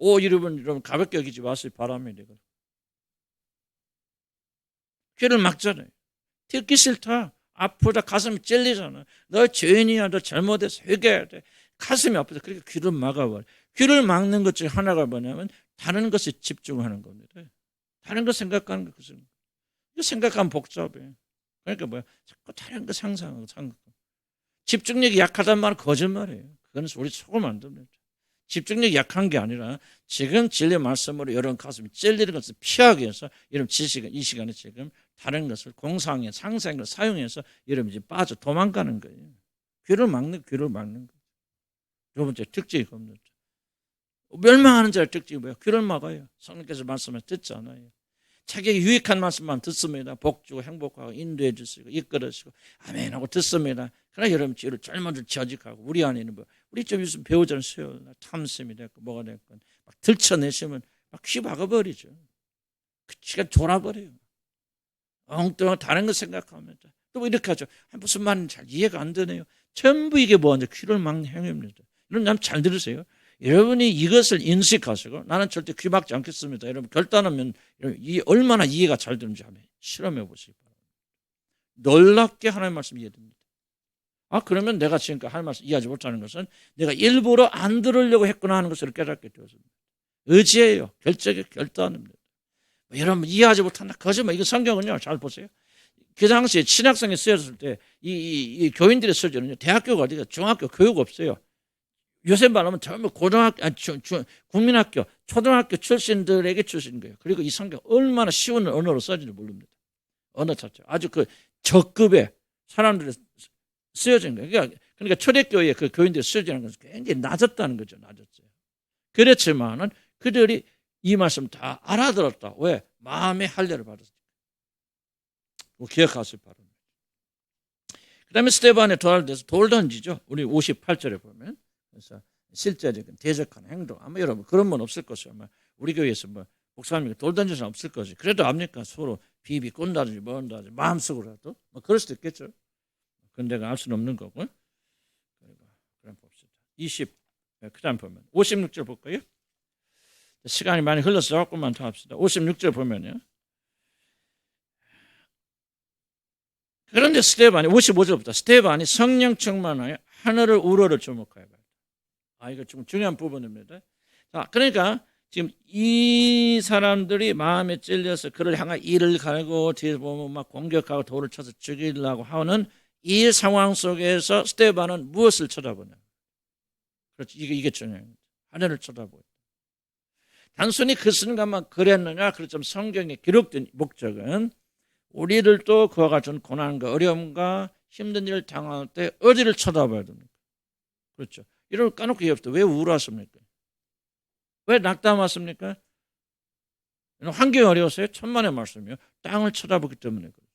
여러분 가볍게 여기지 마시기 바랍니다. 귀를 막잖아요. 듣기 싫다. 아프다. 가슴이 찔리잖아. 너 죄인이야. 너 잘못해서 회개해야 돼. 가슴이 아프다. 그러니까 귀를 막아버려. 귀를 막는 것 중 하나가 뭐냐면 다른 것에 집중하는 겁니다. 다른 거 생각하는 것은 이거 생각하면 복잡해. 그러니까 뭐야? 자꾸 다른 거 상상하고 집중력이 약하단 말은 거짓말이에요. 그건 우리 속으면 안 됩니다. 집중력이 약한 게 아니라 지금 진리 말씀으로 여러분 가슴이 찔리는 것을 피하기 위해서 여러분 이 시간에 지금 다른 것을 공상에 상상을 사용해서 여러분 이제 빠져 도망가는 거예요. 귀를 막는 거예요. 두 번째 특징이 겁니다. 멸망하는 자의 특징이 뭐예요? 귀를 막아요. 성령께서 말씀을 듣지 않아요. 자기에게 유익한 말씀만 듣습니다. 복 주고 행복하고 인도해 주시고 이끌어 주시고 아멘 하고 듣습니다. 그러나 여러분 죄를 잘못을 저직하고 우리 안에 있는 우리 좀 요즘 배우자는 수요 탐심이 됐고 뭐가 됐건 막 들춰내시면 막 귀 막아버리죠. 그 귀가 돌아버려요. 엉뚱한 다른 거 생각합니다. 또 이렇게 하죠. 무슨 말인지 잘 이해가 안 되네요. 전부 이게 뭐냐 귀를 막는 행위입니다. 여러분 잘 들으세요. 여러분이 이것을 인식하시고 나는 절대 귀 막지 않겠습니다. 여러분 결단하면 얼마나 이해가 잘 되는지 한번 실험해 보시기 바랍니다. 놀랍게 하나님의 말씀 이해됩니다. 그러면 내가 지금까지 하나님의 말씀 이해하지 못하는 것은 내가 일부러 안 들으려고 했구나 하는 것을 깨닫게 되었습니다. 의지예요. 결단입니다. 여러분 이해하지 못한다. 거짓말. 이거 성경은요. 잘 보세요. 그 당시에 신학성에 쓰였을 때 이 교인들의 서적은요. 대학교가 어디가 중학교 교육 없어요. 요새 말하면 전부 국민학교, 초등학교 출신들에게 주신 거예요. 그리고 이 성경 얼마나 쉬운 언어로 써진지 모릅니다. 언어 자체 아주 그 저급의 사람들이 쓰여진 거예요. 그러니까 초대교회 그 교인들이 쓰여지는 것은 굉장히 낮았다는 거죠. 낮았어요. 그렇지만은 그들이 이 말씀 다 알아들었다. 왜? 마음의 할례를 받았어요. 기억하시기 바랍니다. 그 다음에 스데반의 도발돼서 돌 던지죠. 우리 58절에 보면. 그래서 실제적인 대적하는 행동 아마 여러분 그런 건 없을 것이요. 아마 우리 교회에서 목사님이 돌 던져서 없을 것이. 그래도 압니까? 서로 비비 꼰다든지 뭔다든지 마음속으로라도 그럴 수도 있겠죠. 그건 내가 알 수는 없는 거고. 그럼 봅시다. 그다음 보면 56절 볼까요? 시간이 많이 흘러서 조금만 더 합시다. 56절 보면요. 그런데 스데반이 55절부터 스데반이 성령 충만하여 하늘을 우러러 주목하여 봐요. 이거 좀 중요한 부분입니다. 자, 그러니까 지금 이 사람들이 마음에 찔려서 그를 향해 이를 갈고 뒤에 보면 막 공격하고 돌을 쳐서 죽이려고 하는 이 상황 속에서 스데반은 무엇을 쳐다보냐? 그렇지, 이게 중요합니다. 하늘을 쳐다보고. 단순히 그 순간만 그랬느냐? 그렇지만 성경에 기록된 목적은 우리를 또 그와 같은 고난과 어려움과 힘든 일을 당할 때 어디를 쳐다봐야 됩니까? 그렇죠. 이걸 까놓고 얘기합시다. 왜 우울하십니까? 왜 낙담하십니까? 환경이 어려웠어요? 천만의 말씀이요. 땅을 쳐다보기 때문에 그래요.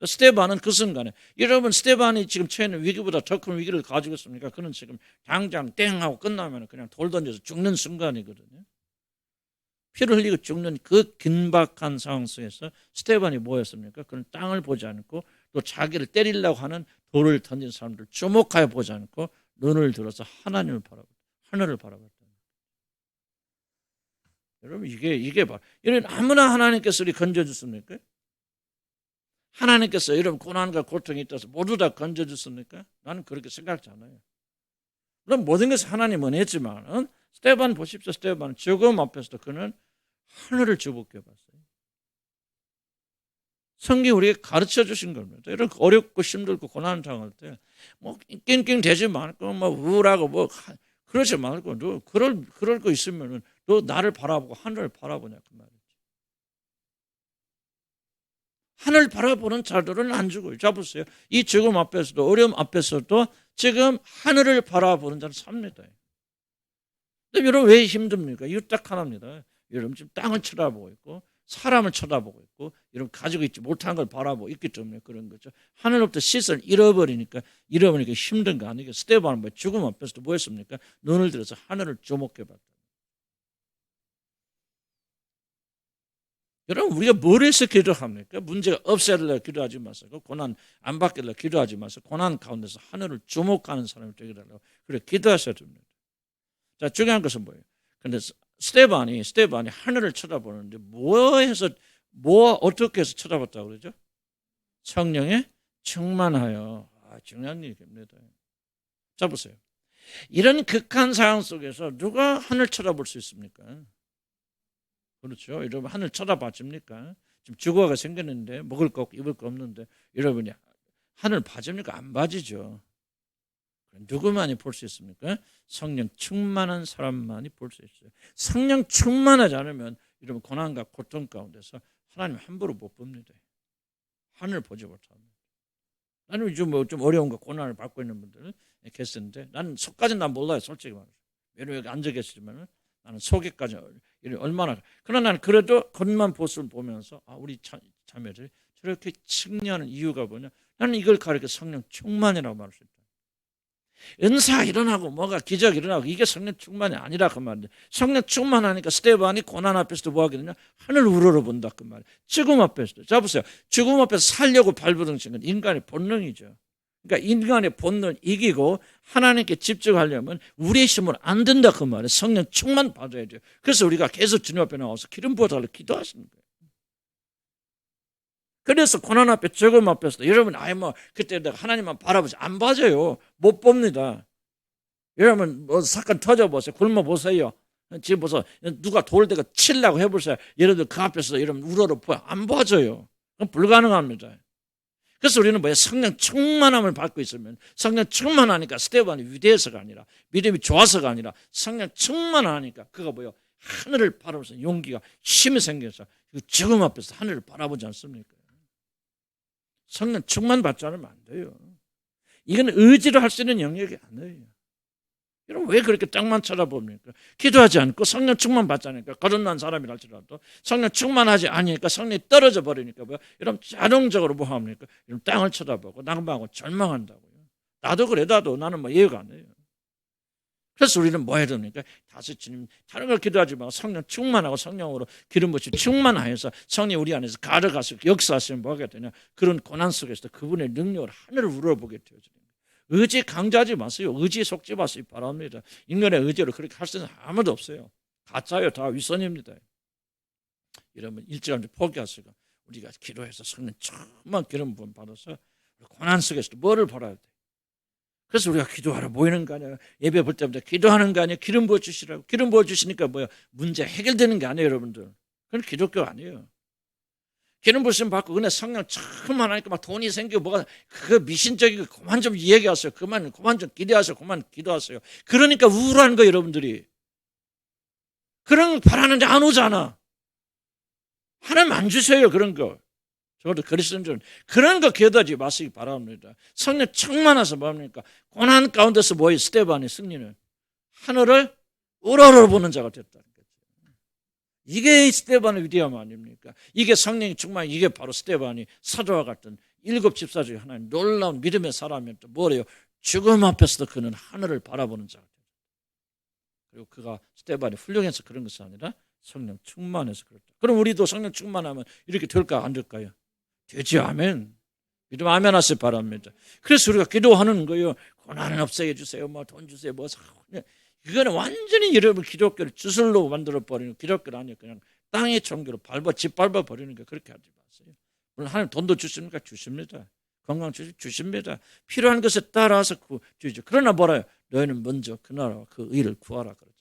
스데반은 그 순간에, 여러분 스데반이 지금 처해있는 위기보다 더 큰 위기를 가지고 있습니까? 그는 지금 당장 땡 하고 끝나면 그냥 돌 던져서 죽는 순간이거든요. 피를 흘리고 죽는 그 긴박한 상황 속에서 스데반이 뭐였습니까? 그는 땅을 보지 않고 또 자기를 때리려고 하는 돌을 던진 사람들 주목하여 보지 않고 눈을 들어서 하나님을 바라봤다. 하늘을 바라봤다. 여러분 이게 바로 이런 아무나 하나님께서 우리 건져주십니까? 하나님께서 여러분 고난과 고통이 있다서 모두 다 건져주십니까? 나는 그렇게 생각하지 않아요. 물론 모든 것을 하나님은 했지만 스데반 보십시오. 스데반 죽음 앞에서도 그는 하늘을 주목해 봤어요. 성경이 우리에게 가르쳐 주신 겁니다. 이런 어렵고 힘들고 고난 당할 때 뭐 낑낑대지 말고 뭐 우울하고 뭐 그러지 말고 너 그럴 거 있으면은 너 나를 바라보고 하늘을 바라보냐 그 말이지. 하늘 바라보는 자들은 안 죽어요. 자 보세요. 이 죽음 앞에서도 어려움 앞에서도 지금 하늘을 바라보는 자는 삽니다. 근데 여러분 왜 힘듭니까? 이유 딱 하나입니다. 여러분 지금 땅을 쳐다보고 있고 사람을 쳐다보고 있고 여러분 가지고 있지 못한 걸 바라보고 있기 때문에 그런 거죠. 하늘로부터 시선을 잃어버리니까 힘든 거 아니겠어요? 스데반은 뭐 죽음 앞에서도 뭐 했습니까? 눈을 들어서 하늘을 주목해 봤다. 여러분 우리가 뭘 해서 기도합니까? 문제가 없애려고 기도하지 마시고 고난 안 받길래 기도하지 마시고 고난 가운데서 하늘을 주목하는 사람이 되게 달라고 그래 기도하셔야 됩니다. 자 중요한 것은 뭐예요? 근데 스데반이 하늘을 쳐다보는데 어떻게 해서 쳐다봤다고 그러죠? 성령에 충만하여. 중요한 얘기입니다. 자 보세요. 이런 극한 상황 속에서 누가 하늘 쳐다볼 수 있습니까? 그렇죠. 여러분 하늘 쳐다봐줍니까? 지금 죽어가 생겼는데 먹을 거 없고 입을 거 없는데 여러분이 하늘 봐줍니까? 안 봐지죠. 누구만이 볼 수 있습니까? 성령 충만한 사람만이 볼 수 있어요. 성령 충만하지 않으면 여러분 고난과 고통 가운데서 하나님 함부로 못 봅니다. 하늘 보지 못합니다. 나는 요즘 좀 어려움과 고난을 받고 있는 분들은 계시는데 나는 속까지는 난 몰라요. 솔직히 말해서. 여러분 여기 앉아 계시지만 나는 속에까지 얼마나 그러나 나는 그래도 겉만 모습을 보면서 우리 자매들이 저렇게 승리하는 이유가 뭐냐? 나는 이걸 가르쳐 성령 충만이라고 말할 수 있다. 은사 일어나고 뭐가 기적 일어나고 이게 성령 충만이 아니라 그 말이에요. 성령 충만하니까 스데반이 고난 앞에서도 뭐 하게 되냐? 하늘 우러러 본다 그 말이에요. 죽음 앞에서도. 자 보세요. 죽음 앞에서 살려고 발버둥친 건 인간의 본능이죠. 그러니까 인간의 본능을 이기고 하나님께 집중하려면 우리의 힘으로 안 된다 그 말이에요. 성령 충만 받아야 돼요. 그래서 우리가 계속 주님 앞에 나와서 기름 부어달라고 기도하시는 거예요. 그래서 고난 앞에 죽음 앞에서도 여러분 그때 내가 하나님만 바라보지 안 봐줘요. 못 봅니다. 여러분 뭐 사건 터져보세요. 굶어 보세요. 지금 보세요. 누가 돌대가 치려고 해보세요. 여러분들 그 앞에서 여러분 우러러 보여 안 봐줘요. 그건 불가능합니다. 그래서 우리는 성령 충만함을 받고 있으면 성령 충만하니까 스데반이 위대해서가 아니라 믿음이 좋아서가 아니라 성령 충만하니까 그가 하늘을 바라보면서 용기가 힘이 생겨서 죽음 앞에서 하늘을 바라보지 않습니까? 성령 충만 받지 않으면 안 돼요. 이건 의지로 할 수 있는 영역이 아니에요. 여러분 왜 그렇게 땅만 쳐다봅니까? 기도하지 않고 성령 충만 받지 않으니까 거듭난 사람이라 할지라도 성령 충만하지 않으니까 성령이 떨어져 버리니까 여러분 자동적으로 뭐 합니까? 여러분 땅을 쳐다보고 낭망하고 절망한다고요. 나도 그래 나는 이해가 안 돼요. 그래서 우리는 뭐 해야 됩니까? 다시 주님 다른 걸 기도하지 말고 성령 충만하고 성령으로 기름 부으시 충만하여서 성령 우리 안에서 가득하시고 역사하시면 뭐 하게 되냐? 그런 고난 속에서 그분의 능력을 하늘을 우러보게 되어져요. 의지 강조하지 마세요. 의지에 속지 마시기 바랍니다. 인간의 의지로 그렇게 할 수 있는 아무도 없어요. 가짜요. 다 위선입니다. 여러분 일찌감치 포기하시고 우리가 기도해서 성령 충만 기름 부음 받아서 고난 속에서도 뭐를 바라야 돼? 그래서 우리가 기도하러 모이는 거 아니에요. 예배 볼 때마다 기도하는 거 아니에요. 기름 부어주시라고. 기름 부어주시니까 문제 해결되는 게 아니에요. 여러분들. 그건 기독교 아니에요. 기름 부으심 받고 그냥 성령 충만하니까 막 돈이 생기고 그거 미신적이고 그만 좀 얘기하세요. 그만 좀 기대하세요. 그만 기도하세요. 그러니까 우울한 거예요. 여러분들이. 그런 거 바라는데 안 오잖아. 하나님 안 주세요. 그런 거. 저도 그리스도인들은 그런 거 겨다지 마시기 바랍니다. 성령 충만해서 뭡니까? 고난 가운데서 모인 스데반의 승리는 하늘을 우러러보는 자가 됐다는 거죠. 이게 스데반의 위대함 아닙니까? 이게 성령이 충만, 이게 바로 스데반이 사도와 같은 7 집사 중에 하나님 놀라운 믿음의 사람이었죠. 뭐래요? 죽음 앞에서도 그는 하늘을 바라보는 자가 됐다. 그리고 그가 스데반이 훌륭해서 그런 것이 아니라 성령 충만해서 그렇다. 그럼 우리도 성령 충만하면 이렇게 될까 안 될까요? 되지. 아멘. 믿음 아멘 하시기 바랍니다. 그래서 우리가 기도하는 거예요. 고난은 없애게 해주세요. 뭐 돈 주세요. 뭐 이거는 완전히 여러분 기독교를 주술로 만들어버리는 기독교가 아니에요. 그냥 땅의 종교로 짓밟아 버리는 게 그렇게 하지 마세요. 물론 하나님 돈도 주십니까? 주십니다. 건강 주십니다. 필요한 것에 따라서 주죠. 그러나 뭐라요? 너희는 먼저 그 나라와 그 의를 구하라 그러잖아요.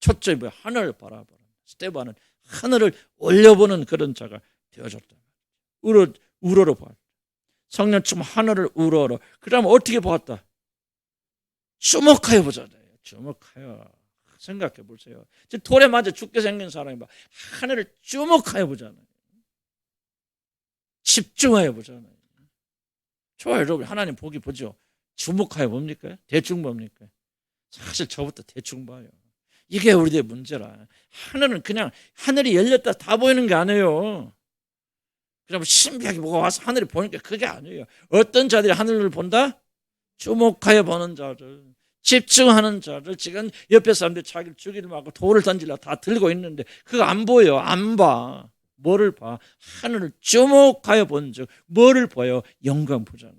첫째 뭐야? 하늘을 바라보라. 스데반은 하늘을 올려보는 그런 자가 되어졌다. 우러러 봐. 성령 충만 하늘을 우러러. 그 다음에 어떻게 보았다? 주목하여 보잖아요. 주목하여. 생각해 보세요. 지금 돌에 맞아 죽게 생긴 사람이 막 하늘을 주목하여 보잖아요. 집중하여 보잖아요. 좋아요, 여러분. 하나님 보기 보죠. 주목하여 봅니까? 대충 봅니까? 사실 저부터 대충 봐요. 이게 우리의 문제라. 하늘은 그냥 하늘이 열렸다 다 보이는 게 아니에요. 그냥 신비하게 뭐가 와서 하늘이 보니까 그게 아니에요. 어떤 자들이 하늘을 본다? 주목하여 보는 자들, 집중하는 자들. 지금 옆에 사람들이 자기를 죽이려 하고 돌을 던지려 다 들고 있는데 그거 안 보여. 안 봐. 뭐를 봐? 하늘을 주목하여 본 즉 뭐를 보여? 영광 보잖아요.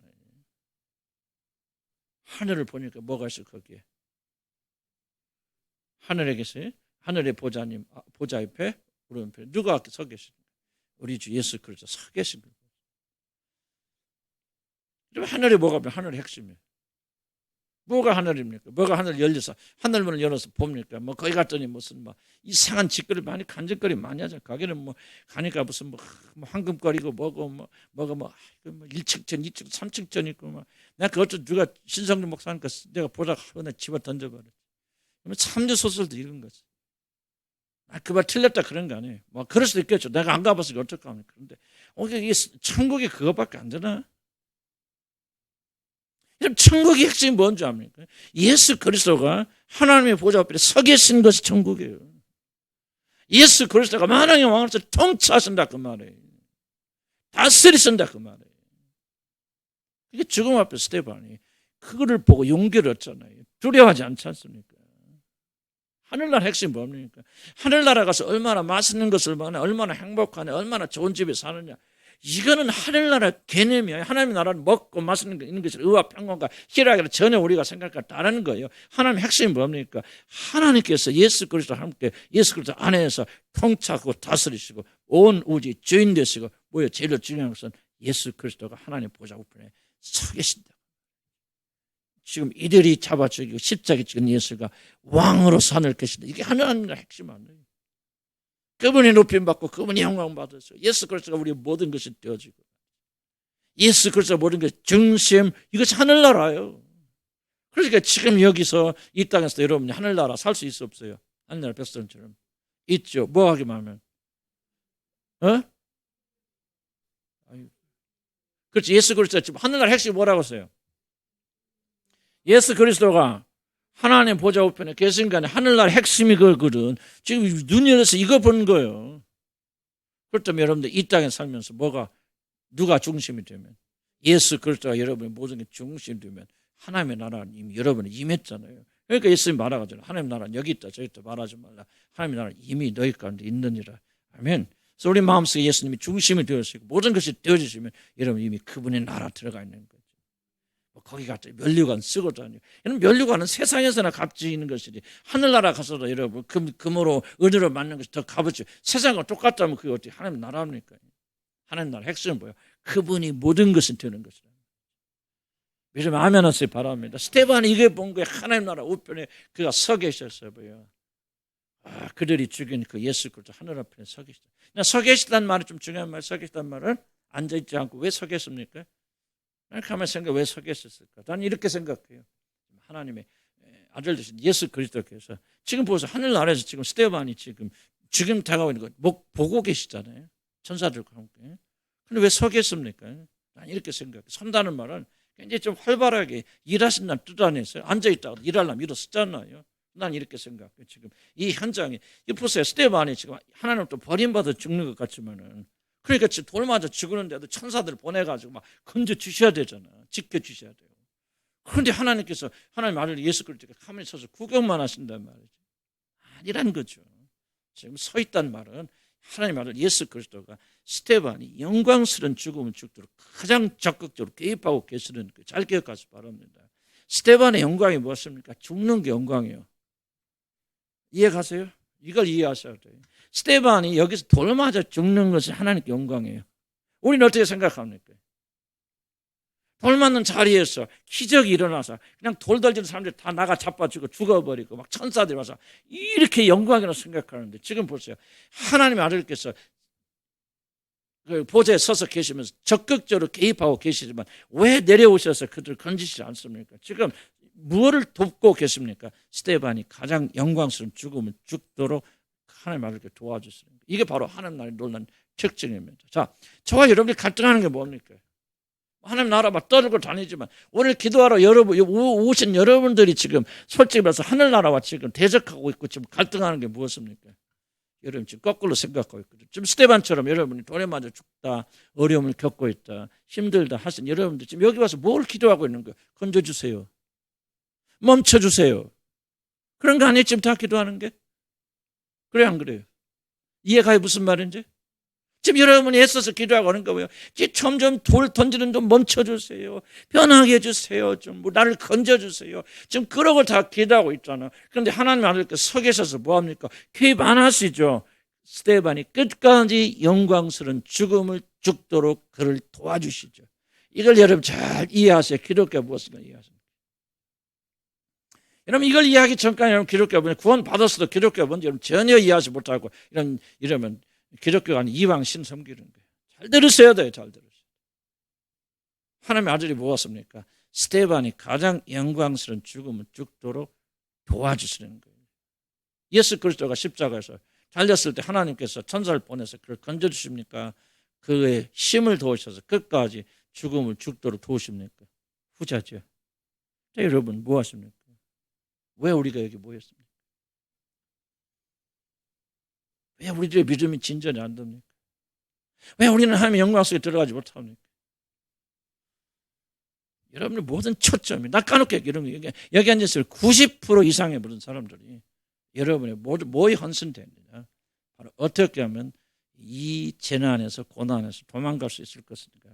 하늘을 보니까 뭐가 있어 거기에? 하늘에 계세요? 하늘의 보좌님, 보좌 옆에 오른편에 누가 서 계십니까? 우리 주 예수 그리스도 서 계십니다. 그럼 하늘에 뭐가 있면 하늘의 핵심이에요. 뭐가 하늘입니까? 뭐가 하늘 열려서 하늘문을 열어서 봅니까? 뭐 거기 갔더니 무슨 뭐 이상한 짓거리 많이 간짓거리 많이 하죠. 거기는 뭐 가니까 무슨 뭐 황금거리고 뭐고 뭐가 뭐 1층전, 2층, 3층전 있고 막 내가 그것도 누가 신성준 목사니까 내가 보다가 하나 집어 던져버려. 그러면 참조 소설도 이런 거지. 그 말 틀렸다 그런 거 아니에요. 뭐 그럴 수도 있겠죠. 내가 안 가봤으니까 어떡합니까? 그런데 이게 천국이 그거밖에 안 되나? 천국의 핵심이 뭔지 압니까? 예수 그리스도가 하나님의 보좌 앞에 서 계신 것이 천국이에요. 예수 그리스도가 만왕의 왕으로서 통치하신다 그 말이에요. 다스리신다 그 말이에요. 이게 죽음 앞에 스데반이 그거를 보고 용기를 얻잖아요. 두려워하지 않지 않습니까? 하늘나라 핵심이 뭡니까? 하늘나라 가서 얼마나 맛있는 것을 먹냐, 얼마나 행복하냐, 얼마나 좋은 집에 사느냐. 이거는 하늘나라 개념이에요. 하나님의 나라는 먹고 마시는 거 있는 것이 의와 평강과 희락이라 전혀 우리가 생각과 다르는 거예요. 하나님의 핵심이 뭡니까? 하나님께서 예수 그리스도와 함께 예수 그리스도 안에서 통치하고 다스리시고 온 우주의 주인 되시고 뭐예요? 제일 중요한 것은 예수 그리스도가 하나님 보좌 우편에 서 계신다. 지금 이들이 잡아 죽이고 십자가에 찍은 예수가 왕으로서 하늘 계신다. 이게 하나님의 핵심 아니에요. 그분이 높임받고 그분이 영광받으시고 예수 그리스도가 우리의 모든 것이 되어지고 예수 그리스도가 모든 것이 중심, 이것이 하늘나라예요. 그러니까 지금 여기서 이 땅에서 여러분이 하늘나라 살 수 있어 없어요? 하늘나라 백성처럼 있죠. 뭐 하기만 하면 그렇지. 예수 그리스도 지금 하늘나라 핵심이 뭐라고 했어요? 예수 그리스도가 하나님 보좌 우편에 계신 거 아니야. 하늘나라 핵심이 그거거든. 지금 눈 열려서 이거 본 거예요. 그렇다면 여러분들 이 땅에 살면서 누가 중심이 되면 예수 그리스도가 여러분의 모든 게 중심이 되면 하나님의 나라는 이미 여러분이 임했잖아요. 그러니까 예수님이 말하거든요. 하나님의 나라는 여기 있다 저기 있다 말하지 말라. 하나님의 나라는 이미 너희 가운데 있느니라. 아멘. 그래서 우리 마음속에 예수님이 중심이 되어지고 모든 것이 되어지시면 여러분 이미 그분의 나라 들어가 있는 거예요. 거기 갔다 면류관 쓰고 다니고. 면류관은 세상에서나 값지 있는 것이지 하늘나라 가서도 여러분 금으로 은으로 만든 것이 더 값이죠. 세상과 똑같다면 그게 어떻게 하나님 나라입니까? 하나님 나라 핵심은 뭐예요? 그분이 모든 것이 되는 것이다. 요즘 아멘 하시기 바랍니다. 스데반이 이게 본 거예요. 하나님 나라 우편에 그가 서 계셨어요. 그들이 죽인 그 예수 그리스도 하늘 앞에 서 계시다. 서 계시다는 말이 좀 중요한 말. 서 계시다는 말은 앉아있지 않고 왜 서 계십니까? 가만히 생각 왜 서 계셨을까? 나는 이렇게 생각해요. 하나님의 아들 되신 예수 그리스도께서 지금 보세요. 하늘나라에서 지금 스데반이 지금 다가오는 거 보고 계시잖아요. 천사들과 함께. 근데 왜 서겠습니까? 난 이렇게 생각해. 선다는 말은 굉장히 좀 활발하게 일하신다는 뜻 아니었어요? 앉아있다가 일하려면 일어섰잖아요. 난 이렇게 생각해. 지금 이 현장에, 이 보세요. 스데반이 지금 하나님 또 버림받아 죽는 것 같지만은, 그러니까 지금 돌 맞아 죽는데도 천사들 보내가지고 막 건져 주셔야 되잖아. 지켜 주셔야 돼요. 그런데 하나님께서 하나님 아들 예수 그리스도가 가만히 서서 구경만 하신단 말이죠. 아니란 거죠. 지금 서 있단 말은 하나님 아들 예수 그리스도가 스데반이 영광스러운 죽음을 죽도록 가장 적극적으로 개입하고 계시는 거 잘 기억하시기 바랍니다. 스데반의 영광이 무엇입니까? 죽는 게 영광이에요. 이해가세요? 이걸 이해하셔야 돼요. 스데반이 여기서 돌 맞아 죽는 것이 하나님께 영광이에요. 우리는 어떻게 생각합니까? 돌 맞는 자리에서 기적이 일어나서 그냥 돌 던지는 사람들이 다 나가 자빠지고 죽어버리고 막 천사들이 와서 이렇게 영광이라고 생각하는데, 지금 보세요. 하나님의 아들께서 그 보좌에 서서 계시면서 적극적으로 개입하고 계시지만 왜 내려오셔서 그들을 건지시지 않습니까? 지금 무엇을 돕고 계십니까? 스데반이 가장 영광스러운 죽음을 죽도록 하나님 아들께 도와주시는 거예요. 이게 바로 하나님 나라의 놀라운 특징입니다. 자, 저와 여러분이 갈등하는 게 뭡니까? 하나님 나라 막 떠들고 다니지만 오늘 기도하러 여러분 오신 여러분들이 지금 솔직히 말해서 하늘나라와 지금 대적하고 있고 지금 갈등하는 게 무엇입니까? 여러분 지금 거꾸로 생각하고 있거든요. 지금 스데반처럼 여러분이 돌에 맞아 죽다, 어려움을 겪고 있다, 힘들다 하신 여러분들 지금 여기 와서 뭘 기도하고 있는 거예요? 건져주세요. 멈춰주세요. 그런 거 아니에요? 지금 다 기도하는 게? 그래 안 그래요? 이해가요? 무슨 말인지? 지금 여러분이 애써서 기도하고 하는 거예요. 점점 돌 던지는 좀 멈춰주세요. 변하게 해주세요. 좀 나를 건져주세요. 지금 그러고 다 기도하고 있잖아. 그런데 하나님 아들께 서 계셔서 뭐합니까? 개입 안 하시죠. 스데반이 끝까지 영광스러운 죽음을 죽도록 그를 도와주시죠. 이걸 여러분 잘 이해하세요. 기독교 무엇인가 이해하세요. 여러분 이걸 이해하기 전까지 여러분 기독교분 구원 받았어도 기독교분 여러분 전혀 이해하지 못하고 이러면 기독교가 아닌 이방 신 섬기는 거예요. 잘 들으셔야 돼요. 잘 들으셔야 돼요. 하나님의 아들이 무엇입니까? 스데반이 가장 영광스러운 죽음을 죽도록 도와주시는 거예요. 예수 그리스도가 십자가에서 달렸을 때 하나님께서 천사를 보내서 그를 건져주십니까? 그의 힘을 도우셔서 끝까지 죽음을 죽도록 도우십니까? 후자죠. 자, 여러분 무엇입니까? 왜 우리가 여기 모였습니까? 왜 우리들의 믿음이 진전이 안 됩니까? 왜 우리는 하나님의 영광 속에 들어가지 못합니까? 여러분의 모든 초점이 낚아놓게 이런 거 여기 앉아서 90% 이상의 모든 사람들이 여러분의 모두 뭐에 헌신됩니다. 바로 어떻게 하면 이 재난에서 고난에서 도망갈 수 있을 것인가?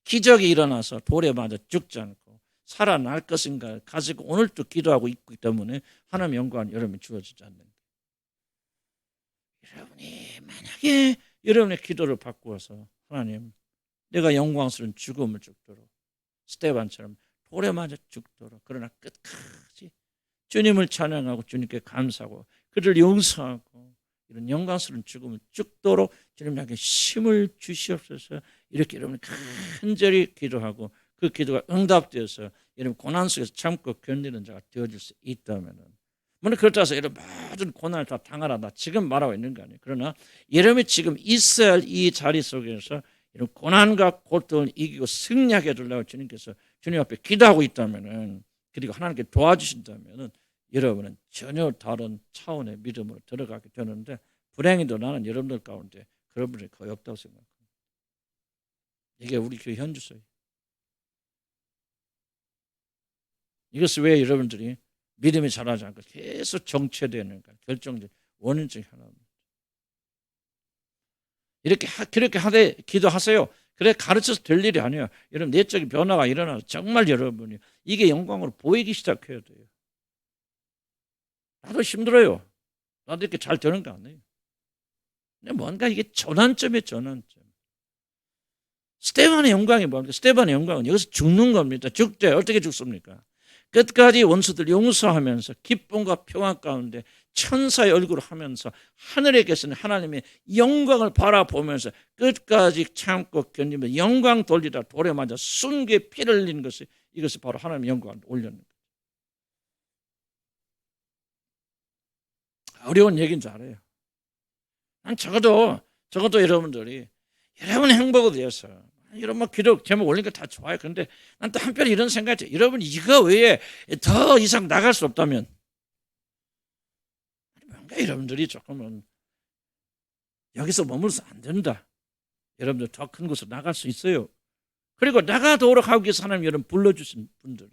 기적이 일어나서 돌에 맞아 죽지 않고 살아날 것인가 가지고 오늘도 기도하고 있기 때문에 하나님의 영광은 여러분이 주어지지 않는 거예요. 여러분이 만약에 여러분의 기도를 바꾸어서 하나님 내가 영광스러운 죽음을 죽도록 스데반처럼 돌에 맞아 죽도록 그러나 끝까지 주님을 찬양하고 주님께 감사하고 그를 용서하고 이런 영광스러운 죽음을 죽도록 주님에게 힘을 주시옵소서. 이렇게 여러분이 간절히 기도하고 그 기도가 응답되어서 여러분 고난 속에서 참고 견디는 자가 되어질 수 있다면, 물론 그렇다고 해서 여러분 모든 고난을 다 당하라 나 지금 말하고 있는 거 아니에요. 그러나 여러분이 지금 있어야 할 이 자리 속에서 이런 고난과 고통을 이기고 승리하게 해달라고 주님께서 주님 앞에 기도하고 있다면, 그리고 하나님께 도와주신다면 여러분은 전혀 다른 차원의 믿음으로 들어가게 되는데, 불행히도 나는 여러분들 가운데 그런 분이 거의 없다고 생각합니다. 이게 우리 교회 현주소예요. 이것이 왜 여러분들이 믿음이 자라지 않고 계속 정체되는가 결정적 원인 중에 하나입니다. 그렇게 하되 기도하세요. 그래 가르쳐서 될 일이 아니에요. 여러분 내적인 변화가 일어나서 정말 여러분이 이게 영광으로 보이기 시작해야 돼요. 나도 힘들어요. 나도 이렇게 잘 되는 거 아니에요. 근데 뭔가 이게 전환점이에요. 전환점. 스데반의 영광이 뭡니까? 스데반의 영광은 여기서 죽는 겁니다. 죽되 어떻게 죽습니까? 끝까지 원수들 용서하면서 기쁨과 평안 가운데 천사의 얼굴을 하면서 하늘에 계시는 하나님의 영광을 바라보면서 끝까지 참고 견디면서 영광 돌리다 돌에 맞아 순교의 피를 흘리는 것이, 이것이 바로 하나님의 영광을 올려는 거예요. 어려운 얘기인 줄 알아요. 난 적어도 여러분들이 여러분의 행복을 위해서 이런 뭐 기록 제목 올린 거 다 좋아요. 그런데 난 또 한편에 이런 생각이 들어요. 여러분 이거 외에 더 이상 나갈 수 없다면 뭔가 여러분들이 조금은 여기서 머물러서 안 된다. 여러분들 더 큰 곳으로 나갈 수 있어요. 그리고 나가도록 하기 위해서 하나님 여러분 불러주신 분들,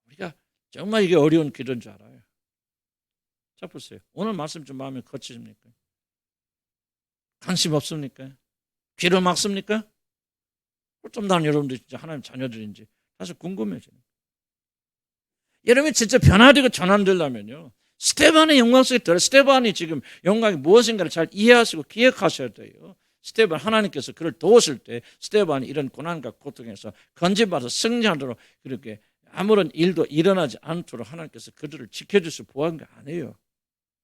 우리가 정말 이게 어려운 길인 줄 알아요. 자 보세요. 오늘 말씀 좀 마음에 거치십니까? 관심 없습니까? 귀를 막습니까? 좀 나는 여러분들 진짜 하나님 자녀들인지 사실 궁금해져요. 여러분이 진짜 변화되고 전환되려면요, 스테반의 영광 속에 들어 스테반이 지금 영광이 무엇인가를 잘 이해하시고 기억하셔야 돼요. 스테반 하나님께서 그를 도우실 때 스테반이 이런 고난과 고통에서 건진받아 승리하도록 그렇게 아무런 일도 일어나지 않도록 하나님께서 그들을 지켜주시고 보호한 게 아니에요.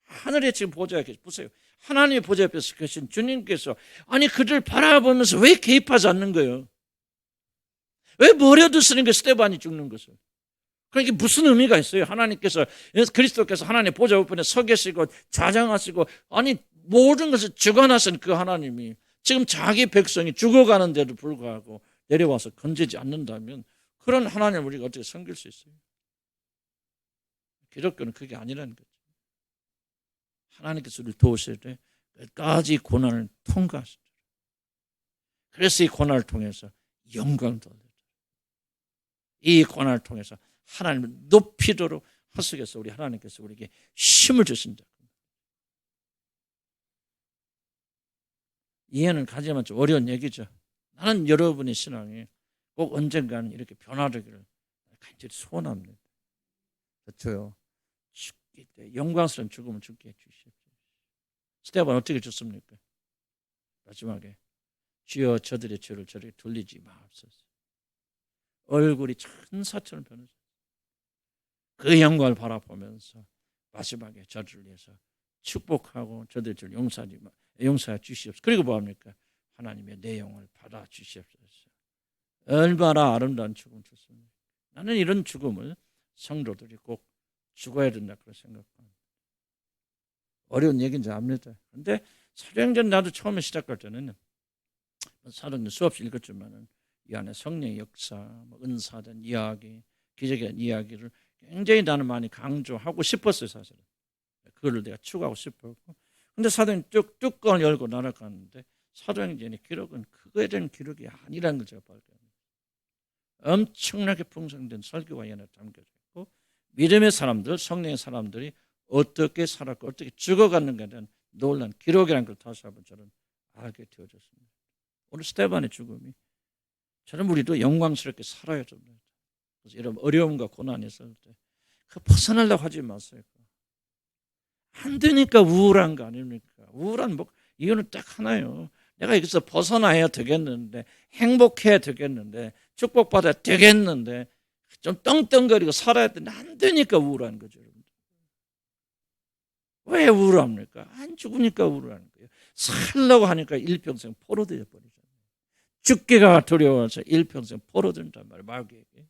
하늘에 지금 보좌에 계시 보세요. 하나님의 보좌 옆에서 계신 주님께서 아니 그들 바라보면서 왜 개입하지 않는 거예요? 왜 버려두시는 게 스테반이 죽는 것을? 그러니까 무슨 의미가 있어요? 하나님께서 그리스도께서 하나님의 보좌 옆에 서 계시고 좌장하시고 아니 모든 것을 주관하신 그 하나님이 지금 자기 백성이 죽어가는데도 불구하고 내려와서 건지지 않는다면 그런 하나님을 우리가 어떻게 섬길 수 있어요? 기독교는 그게 아니라는 거죠. 하나님께서 우리를 도우실 때 끝까지 고난을 통과하시죠. 그래서 이 고난을 통해서 영광도 얻어요. 이 고난을 통해서 하나님을 높이도록 하시겠어. 우리 하나님께서 우리에게 힘을 주신다. 이해는 가지만 좀 어려운 얘기죠. 나는 여러분의 신앙이 꼭 언젠가는 이렇게 변화되기를 간절히 소원합니다. 그렇죠. 죽기 때 영광스러운 죽음을 죽게 해주십시오. 스테반 어떻게 죽습니까? 마지막에 주여 저들의 죄를 저에게 돌리지 마옵소서. 얼굴이 천사처럼 변했어요. 그 영광을 바라보면서 마지막에 저들을 위해서 축복하고 저들의 죄를 용서해 주시옵소서. 그리고 뭐합니까? 하나님의 내 영을 받아 주시옵소서. 얼마나 아름다운 죽음을 죽습니까? 나는 이런 죽음을 성도들이 꼭 죽어야 된다 그렇게 생각합니다. 어려운 얘기인지 압니다. 그런데 사도행전 나도 처음에 시작할 때는 사도행전 수없이 읽었지만은 이 안에 성령의 역사, 은사된 이야기, 기적의 이야기를 굉장히 나는 많이 강조하고 싶었어요, 사실은. 그거를 내가 추구하고 싶었고. 근데 사도행전 쭉 뚜껑을 열고 날아가는데 사도행전의 기록은 그거에 대한 기록이 아니라는 걸 제가 발견합니다. 엄청나게 풍성된 설교와 예언이 담겨져 있고 믿음의 사람들, 성령의 사람들이 어떻게 살았고 어떻게 죽어갔는가에 대한 놀라운 기록이라는 걸 다시 한번 저는 알게 되어졌습니다. 오늘 스테반의 죽음이 저는 우리도 영광스럽게 살아야 됩니다. 그래서 이런 어려움과 고난이 있을 때 그 벗어나려고 하지 마세요. 안 되니까 우울한 거 아닙니까? 우울한 이유는 딱 하나예요. 내가 여기서 벗어나야 되겠는데 행복해야 되겠는데 축복받아야 되겠는데 좀 떵떵거리고 살아야 되는데 안 되니까 우울한 거죠. 왜 우울합니까? 안 죽으니까 우울한 거예요. 살려고 하니까 일평생 포로되어 버리잖아요. 죽기가 두려워서 일평생 포로된단 말이에요. 마귀에게.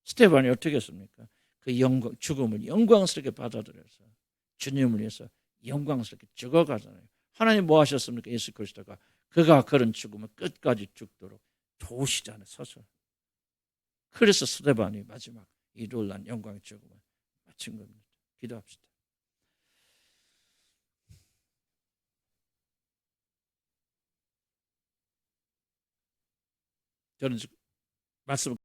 스테반이 어떻게 했습니까? 그 죽음을 영광스럽게 받아들여서 주님을 위해서 영광스럽게 죽어가잖아요. 하나님 뭐 하셨습니까? 예수 그리스도가 그가 그런 죽음을 끝까지 죽도록 도우시잖아요. 서서. 그래서 스테반이 마지막 이 놀란 영광의 죽음을 마친 겁니다. 기도합시다. 저는 말씀